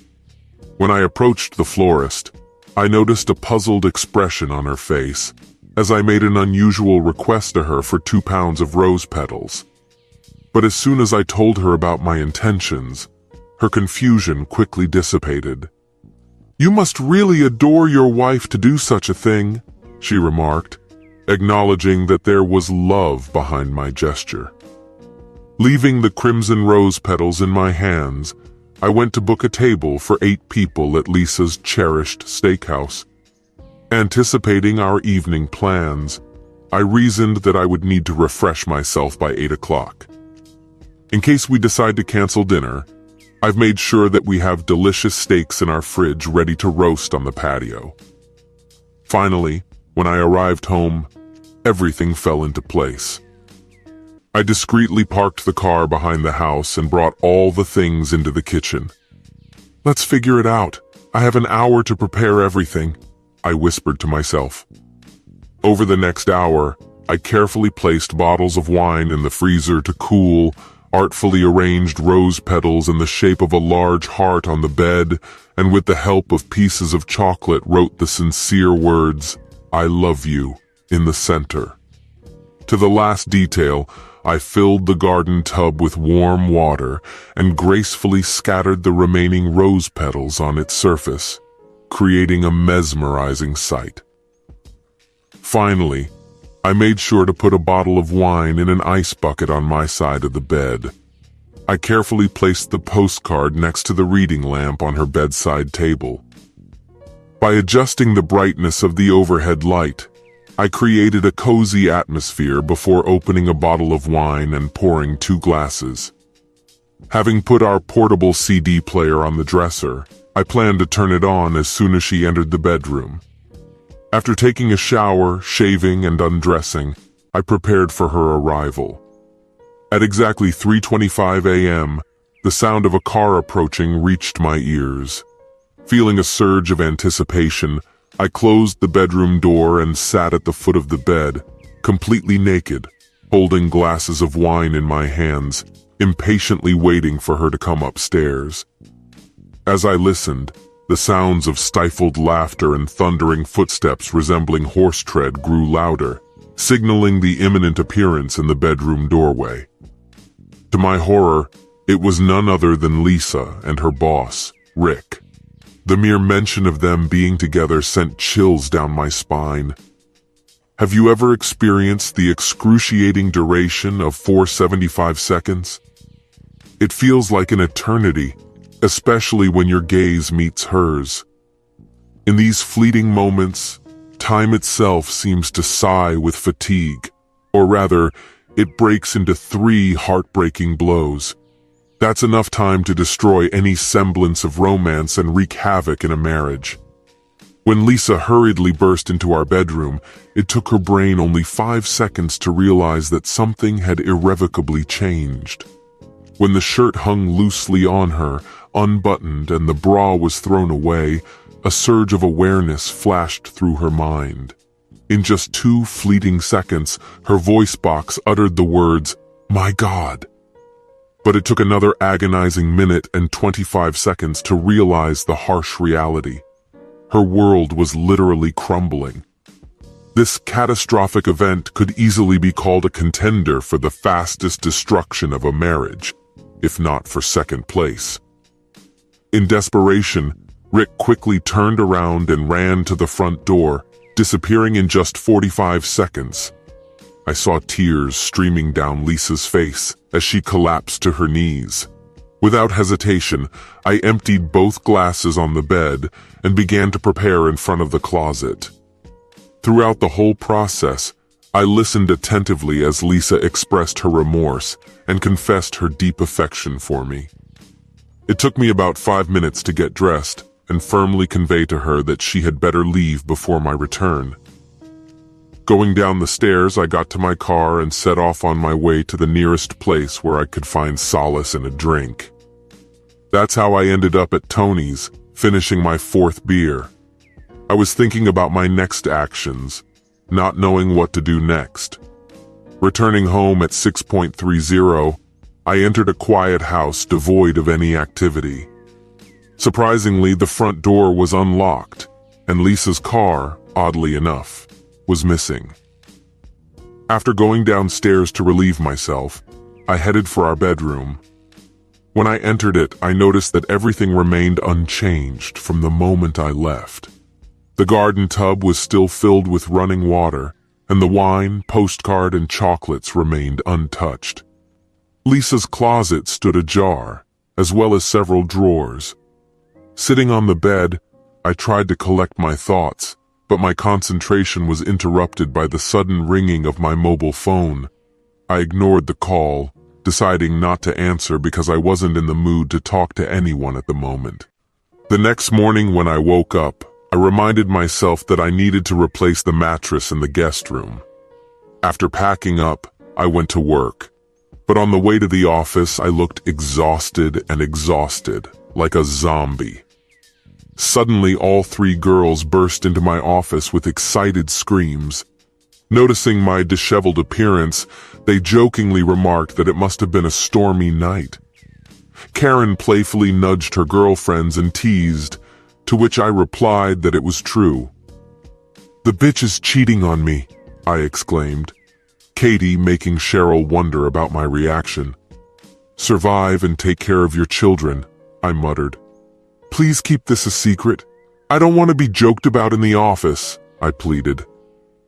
When I approached the florist, I noticed a puzzled expression on her face as I made an unusual request to her for 2 pounds of rose petals. But as soon as I told her about my intentions, her confusion quickly dissipated. "You must really adore your wife to do such a thing," she remarked, acknowledging that there was love behind my gesture. Leaving the crimson rose petals in my hands, I went to book a table for 8 people at Lisa's cherished steakhouse. Anticipating our evening plans, I reasoned that I would need to refresh myself by 8 o'clock. In case we decide to cancel dinner, I've made sure that we have delicious steaks in our fridge ready to roast on the patio. Finally, when I arrived home, everything fell into place. I discreetly parked the car behind the house and brought all the things into the kitchen. "Let's figure it out. I have an hour to prepare everything," I whispered to myself. Over the next hour, I carefully placed bottles of wine in the freezer to cool, artfully arranged rose petals in the shape of a large heart on the bed, and with the help of pieces of chocolate wrote the sincere words, "I love you," in the center. To the last detail, I filled the garden tub with warm water and gracefully scattered the remaining rose petals on its surface, creating a mesmerizing sight. Finally, I made sure to put a bottle of wine in an ice bucket on my side of the bed. I carefully placed the postcard next to the reading lamp on her bedside table. By adjusting the brightness of the overhead light, I created a cozy atmosphere before opening a bottle of wine and pouring 2 glasses. Having put our portable CD player on the dresser, I planned to turn it on as soon as she entered the bedroom. After taking a shower, shaving, and undressing, I prepared for her arrival. At exactly 3:25 a.m., the sound of a car approaching reached my ears. Feeling a surge of anticipation, I closed the bedroom door and sat at the foot of the bed, completely naked, holding glasses of wine in my hands, impatiently waiting for her to come upstairs. As I listened, the sounds of stifled laughter and thundering footsteps resembling horse tread grew louder, signaling the imminent appearance in the bedroom doorway. To my horror, it was none other than Lisa and her boss, Rick. The mere mention of them being together sent chills down my spine. Have you ever experienced the excruciating duration of 475 seconds? It feels like an eternity, especially when your gaze meets hers. In these fleeting moments, time itself seems to sigh with fatigue, or rather, it breaks into 3 heartbreaking blows. That's enough time to destroy any semblance of romance and wreak havoc in a marriage. When Lisa hurriedly burst into our bedroom, it took her brain only 5 seconds to realize that something had irrevocably changed. When the shirt hung loosely on her, unbuttoned, and the bra was thrown away, a surge of awareness flashed through her mind. In just 2 fleeting seconds, her voice box uttered the words, "My God." But it took another agonizing minute and 25 seconds to realize the harsh reality. Her world was literally crumbling. This catastrophic event could easily be called a contender for the fastest destruction of a marriage, if not for second place. In desperation, Rick quickly turned around and ran to the front door, disappearing in just 45 seconds. I saw tears streaming down Lisa's face as she collapsed to her knees. Without hesitation, I emptied both glasses on the bed and began to prepare in front of the closet. Throughout the whole process, I listened attentively as Lisa expressed her remorse and confessed her deep affection for me. It took me about 5 minutes to get dressed and firmly convey to her that she had better leave before my return. Going down the stairs, I got to my car and set off on my way to the nearest place where I could find solace in a drink. That's how I ended up at Tony's, finishing my 4th beer. I was thinking about my next actions, not knowing what to do next. Returning home at 6:30, I entered a quiet house devoid of any activity. Surprisingly, the front door was unlocked, and Lisa's car, oddly enough, was missing. After going downstairs to relieve myself, I headed for our bedroom. When I entered it, I noticed that everything remained unchanged from the moment I left. The garden tub was still filled with running water, and the wine, postcard, and chocolates remained untouched. Lisa's closet stood ajar, as well as several drawers. Sitting on the bed, I tried to collect my thoughts, but my concentration was interrupted by the sudden ringing of my mobile phone. I ignored the call, deciding not to answer because I wasn't in the mood to talk to anyone at the moment. The next morning when I woke up, I reminded myself that I needed to replace the mattress in the guest room. After packing up, I went to work. But on the way to the office, I looked exhausted, like a zombie. Suddenly, all three girls burst into my office with excited screams. Noticing my disheveled appearance, they jokingly remarked that it must have been a stormy night. Karen playfully nudged her girlfriends and teased, to which I replied that it was true. "The bitch is cheating on me," I exclaimed, Katie making Cheryl wonder about my reaction. "Survive and take care of your children," I muttered. "Please keep this a secret. I don't want to be joked about in the office," I pleaded.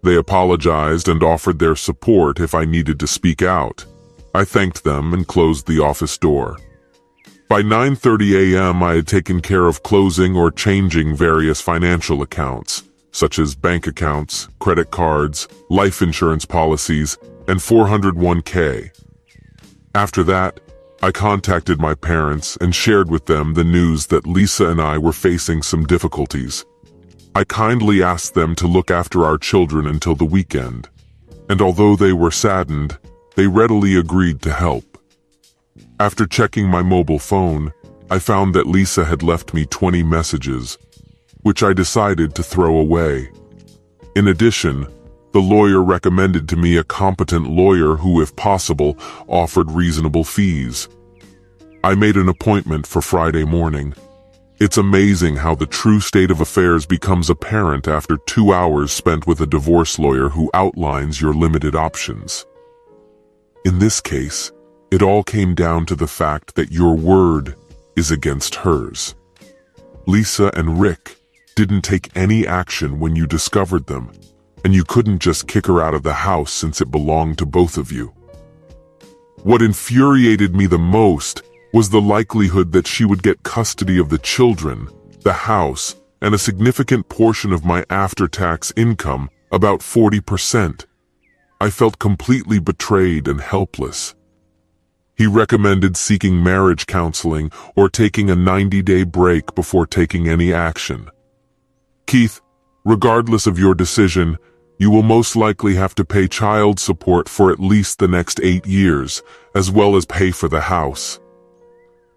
They apologized and offered their support if I needed to speak out. I thanked them and closed the office door. By 9:30 a.m. I had taken care of closing or changing various financial accounts, such as bank accounts, credit cards, life insurance policies, and 401k. After that, I contacted my parents and shared with them the news that Lisa and I were facing some difficulties. I kindly asked them to look after our children until the weekend, and although they were saddened, they readily agreed to help. After checking my mobile phone, I found that Lisa had left me 20 messages, which I decided to throw away. In addition, the lawyer recommended to me a competent lawyer who, if possible, offered reasonable fees. I made an appointment for Friday morning. It's amazing how the true state of affairs becomes apparent after 2 hours spent with a divorce lawyer who outlines your limited options. In this case, it all came down to the fact that your word is against hers. Lisa and Rick didn't take any action when you discovered them, and you couldn't just kick her out of the house since it belonged to both of you. What infuriated me the most was the likelihood that she would get custody of the children, the house, and a significant portion of my after-tax income, about 40%. I felt completely betrayed and helpless. He recommended seeking marriage counseling or taking a 90-day break before taking any action. "Keith, regardless of your decision, you will most likely have to pay child support for at least the next 8 years, as well as pay for the house.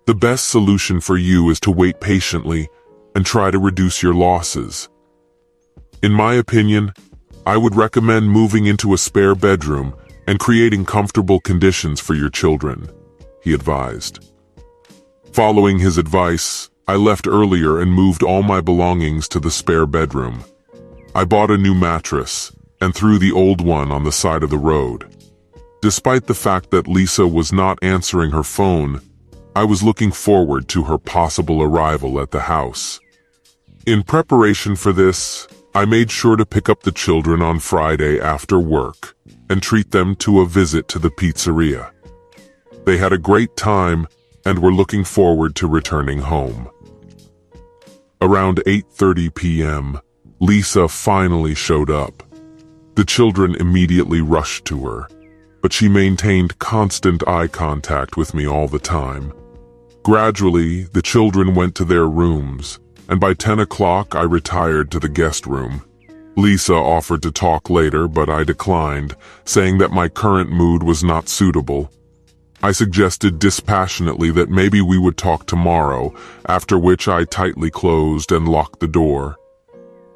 The best solution for you is to wait patiently and try to reduce your losses. In my opinion, I would recommend moving into a spare bedroom and creating comfortable conditions for your children," he advised. Following his advice, I left earlier and moved all my belongings to the spare bedroom. I bought a new mattress and threw the old one on the side of the road. Despite the fact that Lisa was not answering her phone, I was looking forward to her possible arrival at the house. In preparation for this, I made sure to pick up the children on Friday after work and treat them to a visit to the pizzeria. They had a great time and were looking forward to returning home. Around 8:30 p.m., Lisa finally showed up. The children immediately rushed to her, but she maintained constant eye contact with me all the time. Gradually, the children went to their rooms, and by 10 o'clock I retired to the guest room. Lisa offered to talk later, but I declined, saying that my current mood was not suitable. I suggested dispassionately that maybe we would talk tomorrow, after which I tightly closed and locked the door.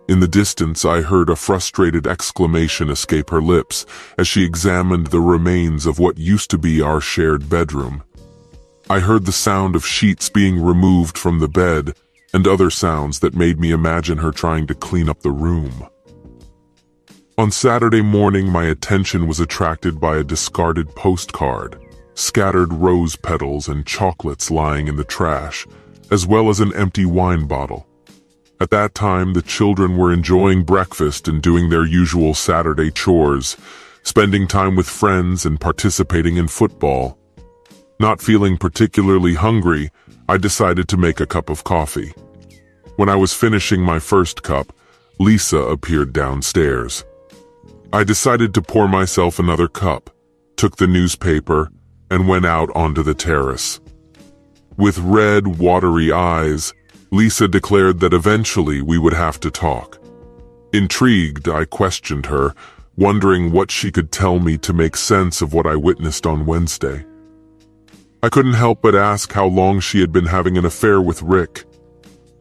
In the distance, I heard a frustrated exclamation escape her lips as she examined the remains of what used to be our shared bedroom. I heard the sound of sheets being removed from the bed and other sounds that made me imagine her trying to clean up the room. On Saturday morning, my attention was attracted by a discarded postcard, scattered rose petals and chocolates lying in the trash, as well as an empty wine bottle. At that time, the children were enjoying breakfast and doing their usual Saturday chores, spending time with friends and participating in football. Not feeling particularly hungry, I decided to make a cup of coffee. When I was finishing my first cup, Lisa appeared downstairs. I decided to pour myself another cup, took the newspaper, and went out onto the terrace. With red, watery eyes, Lisa declared that eventually we would have to talk. Intrigued, I questioned her, wondering what she could tell me to make sense of what I witnessed on Wednesday. I couldn't help but ask how long she had been having an affair with Rick.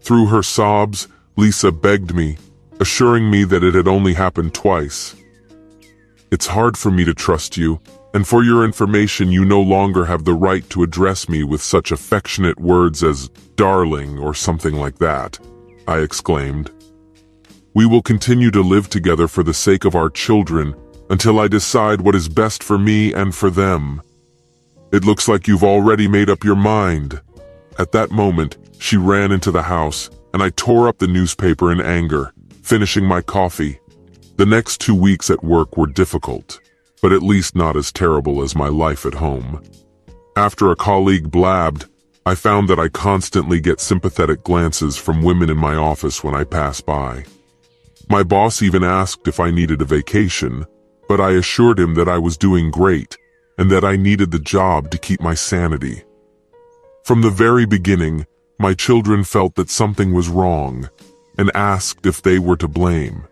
Through her sobs, Lisa begged me, assuring me that it had only happened twice. It's hard for me to trust you, and for your information, you no longer have the right to address me with such affectionate words as darling or something like that, I exclaimed. We will continue to live together for the sake of our children until I decide what is best for me and for them. It looks like you've already made up your mind. At that moment, she ran into the house, and I tore up the newspaper in anger, finishing my coffee. The next 2 weeks at work were difficult, but at least not as terrible as my life at home. After a colleague blabbed, I found that I constantly get sympathetic glances from women in my office when I pass by. My boss even asked if I needed a vacation, but I assured him that I was doing great and that I needed the job to keep my sanity. From the very beginning, my children felt that something was wrong and asked if they were to blame.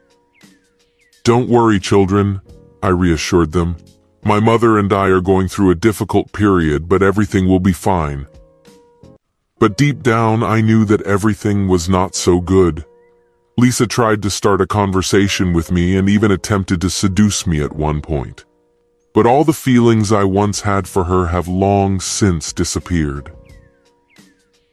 Don't worry, children, I reassured them. My mother and I are going through a difficult period, but everything will be fine. But deep down, I knew that everything was not so good. Lisa tried to start a conversation with me and even attempted to seduce me at one point. But all the feelings I once had for her have long since disappeared.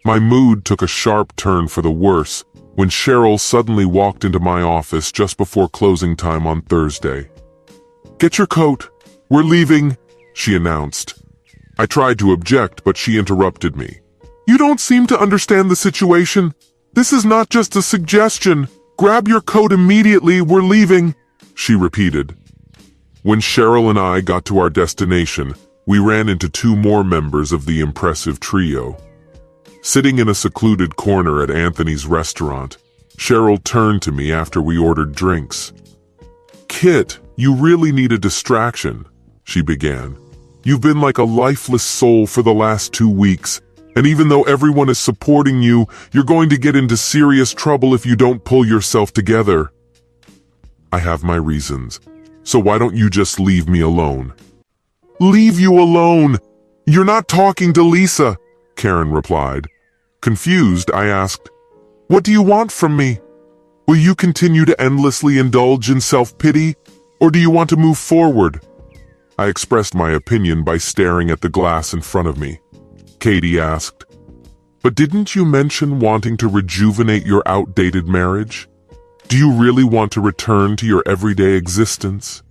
My mood took a sharp turn for the worse when Cheryl suddenly walked into my office just before closing time on Thursday. "Get your coat. We're leaving," she announced. I tried to object, but she interrupted me. "You don't seem to understand the situation. This is not just a suggestion. Grab your coat immediately, we're leaving," she repeated. When Cheryl and I got to our destination, we ran into 2 more members of the impressive trio. Sitting in a secluded corner at Anthony's restaurant, Cheryl turned to me after we ordered drinks. "Kit, you really need a distraction," she began. "You've been like a lifeless soul for the last 2 weeks, and even though everyone is supporting you, you're going to get into serious trouble if you don't pull yourself together." "I have my reasons, so why don't you just leave me alone?" "Leave you alone? You're not talking to Lisa," Karen replied. Confused, I asked, "What do you want from me? Will you continue to endlessly indulge in self-pity, or do you want to move forward?" I expressed my opinion by staring at the glass in front of me. Katie asked, "But didn't you mention wanting to rejuvenate your outdated marriage? Do you really want to return to your everyday existence?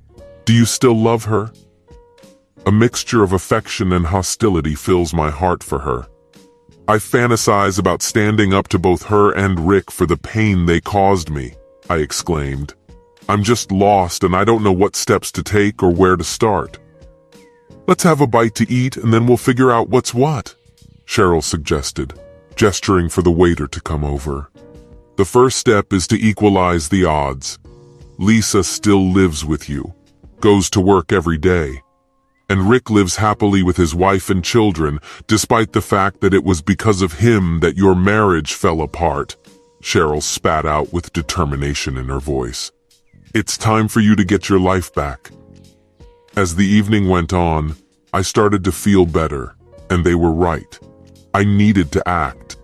Do you still love her?" A mixture of affection and hostility fills my heart for her. I fantasize about standing up to both her and Rick for the pain they caused me, I exclaimed. I'm just lost and I don't know what steps to take or where to start. "Let's have a bite to eat and then we'll figure out what's what," Cheryl suggested, gesturing for the waiter to come over. "The first step is to equalize the odds. Lisa still lives with you, goes to work every day, and Rick lives happily with his wife and children, despite the fact that it was because of him that your marriage fell apart," Cheryl spat out with determination in her voice. "It's time for you to get your life back." As the evening went on, I started to feel better, and they were right. I needed to act.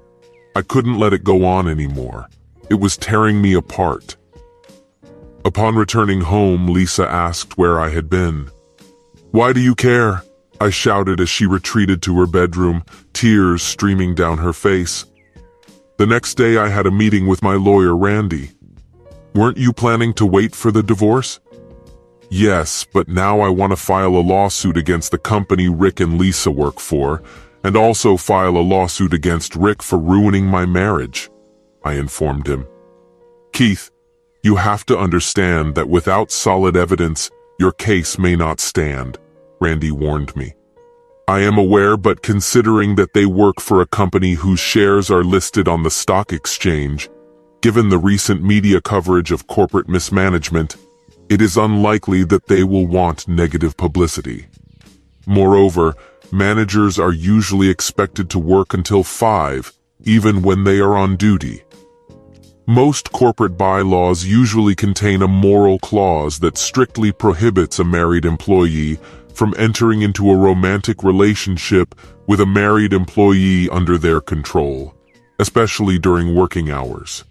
I couldn't let it go on anymore. It was tearing me apart. Upon returning home, Lisa asked where I had been. "Why do you care?" I shouted as she retreated to her bedroom, tears streaming down her face. The next day I had a meeting with my lawyer, Randy. "Weren't you planning to wait for the divorce?" "Yes, but now I want to file a lawsuit against the company Rick and Lisa work for, and also file a lawsuit against Rick for ruining my marriage," I informed him. "Keith, you have to understand that without solid evidence, your case may not stand," Randy warned me. I am aware, but considering that they work for a company whose shares are listed on the stock exchange, given the recent media coverage of corporate mismanagement, it is unlikely that they will want negative publicity. Moreover, managers are usually expected to work until 5, even when they are on duty. Most corporate bylaws usually contain a moral clause that strictly prohibits a married employee from entering into a romantic relationship with a married employee under their control, especially during working hours.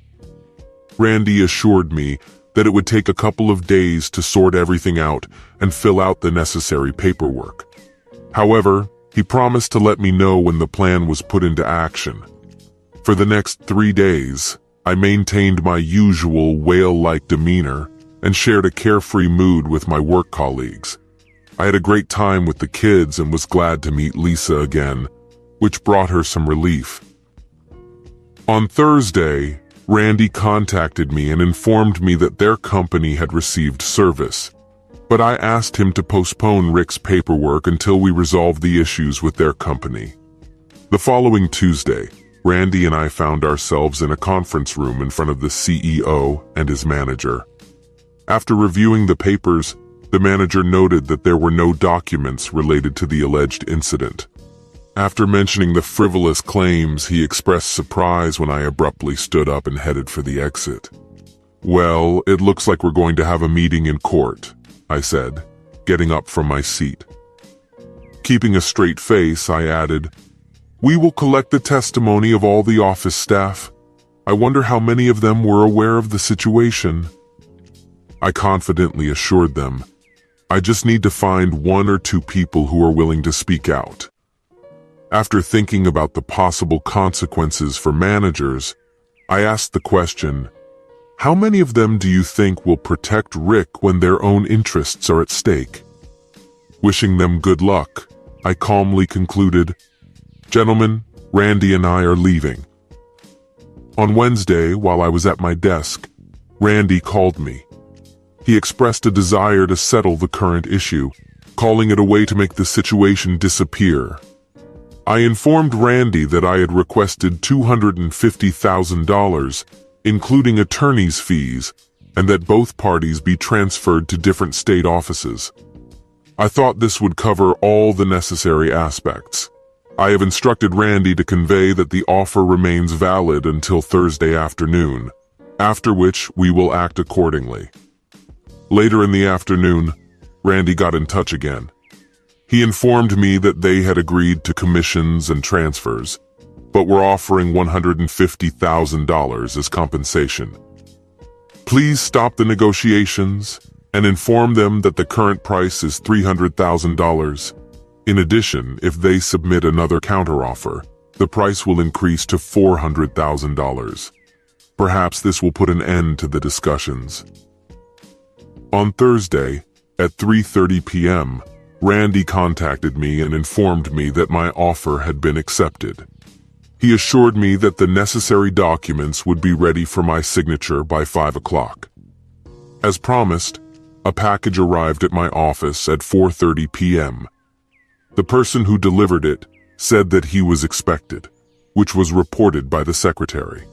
Randy assured me that it would take a couple of days to sort everything out and fill out the necessary paperwork. However, he promised to let me know when the plan was put into action. For the next 3 days, I maintained my usual whale-like demeanor and shared a carefree mood with my work colleagues. I had a great time with the kids and was glad to meet Lisa again, which brought her some relief. On Thursday, Randy contacted me and informed me that their company had received service, but I asked him to postpone Rick's paperwork until we resolved the issues with their company. The following Tuesday, Randy and I found ourselves in a conference room in front of the CEO and his manager. After reviewing the papers, the manager noted that there were no documents related to the alleged incident. After mentioning the frivolous claims, he expressed surprise when I abruptly stood up and headed for the exit. "Well, it looks like we're going to have a meeting in court," I said, getting up from my seat. Keeping a straight face, I added, "We will collect the testimony of all the office staff. I wonder how many of them were aware of the situation." I confidently assured them, "I just need to find 1 or 2 people who are willing to speak out." After thinking about the possible consequences for managers, I asked the question, "How many of them do you think will protect Rick when their own interests are at stake?" Wishing them good luck, I calmly concluded, "Gentlemen, Randy and I are leaving." On Wednesday, while I was at my desk, Randy called me. He expressed a desire to settle the current issue, calling it a way to make the situation disappear. I informed Randy that I had requested $250,000, including attorney's fees, and that both parties be transferred to different state offices. I thought this would cover all the necessary aspects. I have instructed Randy to convey that the offer remains valid until Thursday afternoon, after which we will act accordingly. Later in the afternoon, Randy got in touch again. He informed me that they had agreed to commissions and transfers, but were offering $150,000 as compensation. Please stop the negotiations and inform them that the current price is $300,000. In addition, if they submit another counteroffer, the price will increase to $400,000. Perhaps this will put an end to the discussions. On Thursday, at 3:30 p.m., Randy contacted me and informed me that my offer had been accepted. He assured me that the necessary documents would be ready for my signature by 5 o'clock. As promised, a package arrived at my office at 4:30 p.m. The person who delivered it said that he was expected, which was reported by the secretary.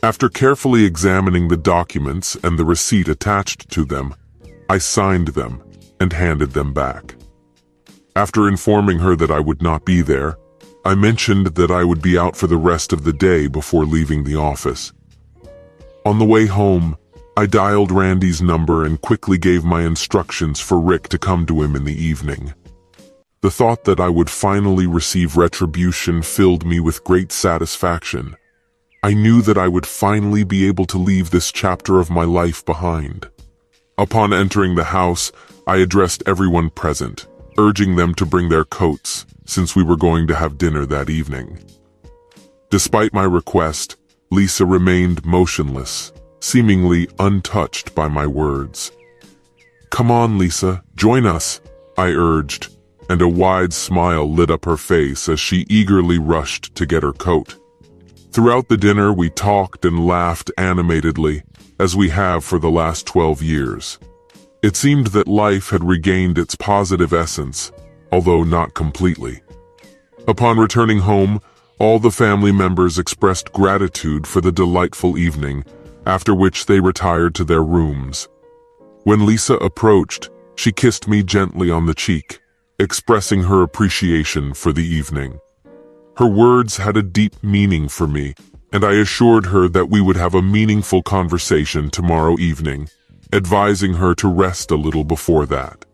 After carefully examining the documents and the receipt attached to them, I signed them and handed them back. After informing her that I would not be there, I mentioned that I would be out for the rest of the day before leaving the office. On the way home, I dialed Randy's number and quickly gave my instructions for Rick to come to him in the evening. The thought that I would finally receive retribution filled me with great satisfaction. I knew that I would finally be able to leave this chapter of my life behind. Upon entering the house, I addressed everyone present, urging them to bring their coats, since we were going to have dinner that evening. Despite my request, Lisa remained motionless, seemingly untouched by my words. "Come on, Lisa, join us," I urged, and a wide smile lit up her face as she eagerly rushed to get her coat. Throughout the dinner, we talked and laughed animatedly, as we have for the last 12 years. It seemed that life had regained its positive essence, although not completely. Upon returning home, all the family members expressed gratitude for the delightful evening, after which they retired to their rooms. When Lisa approached, she kissed me gently on the cheek, expressing her appreciation for the evening. Her words had a deep meaning for me, and I assured her that we would have a meaningful conversation tomorrow evening, advising her to rest a little before that.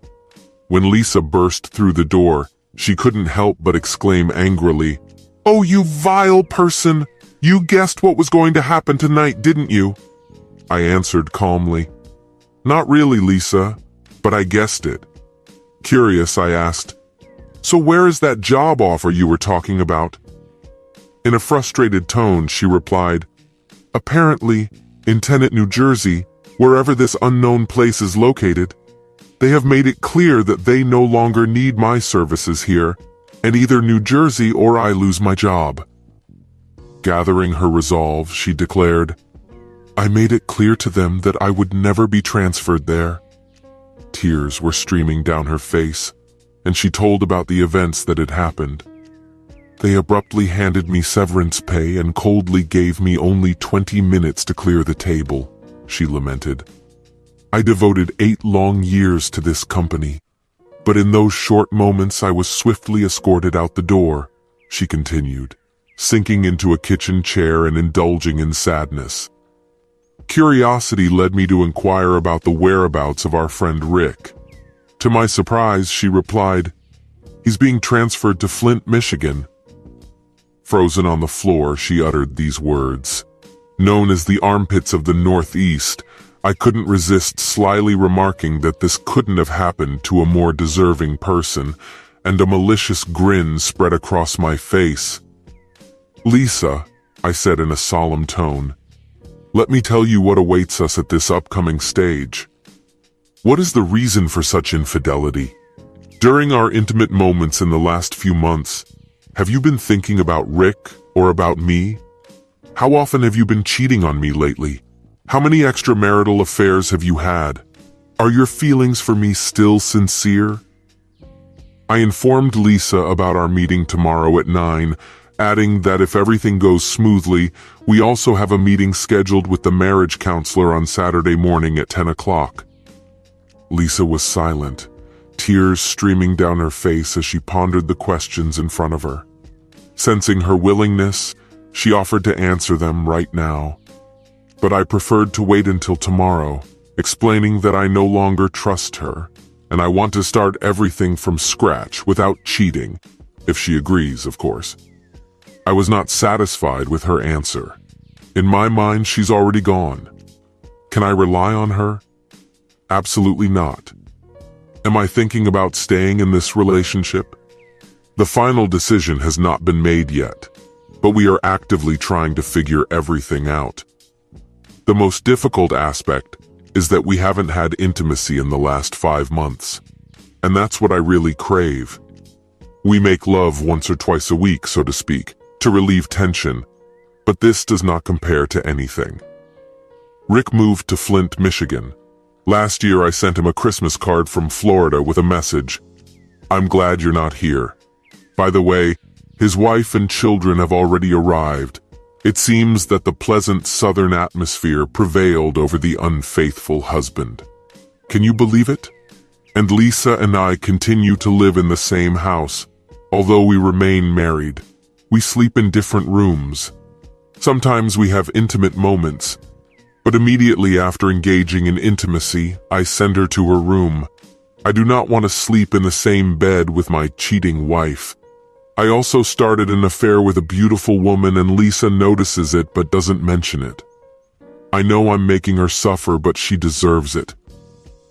When Lisa burst through the door, she couldn't help but exclaim angrily, "Oh, you vile person! You guessed what was going to happen tonight, didn't you?" I answered calmly, "Not really, Lisa, but I guessed it." Curious, I asked, "So where is that job offer you were talking about?" In a frustrated tone, she replied, "Apparently, in Tenet, New Jersey, wherever this unknown place is located, they have made it clear that they no longer need my services here, and either New Jersey or I lose my job." Gathering her resolve, she declared, "I made it clear to them that I would never be transferred there." Tears were streaming down her face, and she told about the events that had happened. "They abruptly handed me severance pay and coldly gave me only 20 minutes to clear the table," she lamented. "I devoted 8 long years to this company, but in those short moments I was swiftly escorted out the door," she continued, sinking into a kitchen chair and indulging in sadness. Curiosity led me to inquire about the whereabouts of our friend Rick. To my surprise, she replied, "He's being transferred to Flint, Michigan." Frozen on the floor, she uttered these words. Known as the armpits of the Northeast, I couldn't resist slyly remarking that this couldn't have happened to a more deserving person, and a malicious grin spread across my face. "Lisa," I said in a solemn tone, "let me tell you what awaits us at this upcoming stage. What is the reason for such infidelity? During our intimate moments in the last few months, have you been thinking about Rick or about me? How often have you been cheating on me lately? How many extramarital affairs have you had? Are your feelings for me still sincere?" I informed Lisa about our meeting tomorrow at 9, adding that if everything goes smoothly, we also have a meeting scheduled with the marriage counselor on Saturday morning at 10 o'clock. Lisa was silent, tears streaming down her face as she pondered the questions in front of her. Sensing her willingness, she offered to answer them right now. But I preferred to wait until tomorrow, explaining that I no longer trust her, and I want to start everything from scratch without cheating, if she agrees, of course. I was not satisfied with her answer. In my mind, she's already gone. Can I rely on her? Absolutely not. Am I thinking about staying in this relationship? The final decision has not been made yet, but we are actively trying to figure everything out. The most difficult aspect is that we haven't had intimacy in the last 5 months, and that's what I really crave. We make love once or twice a week, so to speak, to relieve tension, but this does not compare to anything. Rick moved to Flint, Michigan. Last year I sent him a Christmas card from Florida with a message, "I'm glad you're not here." By the way, his wife and children have already arrived. It seems that the pleasant southern atmosphere prevailed over the unfaithful husband. Can you believe it? And Lisa and I continue to live in the same house, although we remain married. We sleep in different rooms. Sometimes we have intimate moments, but immediately after engaging in intimacy, I send her to her room. I do not want to sleep in the same bed with my cheating wife. I also started an affair with a beautiful woman, and Lisa notices it but doesn't mention it. I know I'm making her suffer, but she deserves it.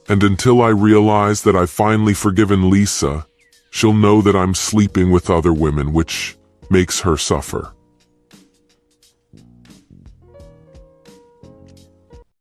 And until I realize that I've finally forgiven Lisa, she'll know that I'm sleeping with other women, which makes her suffer.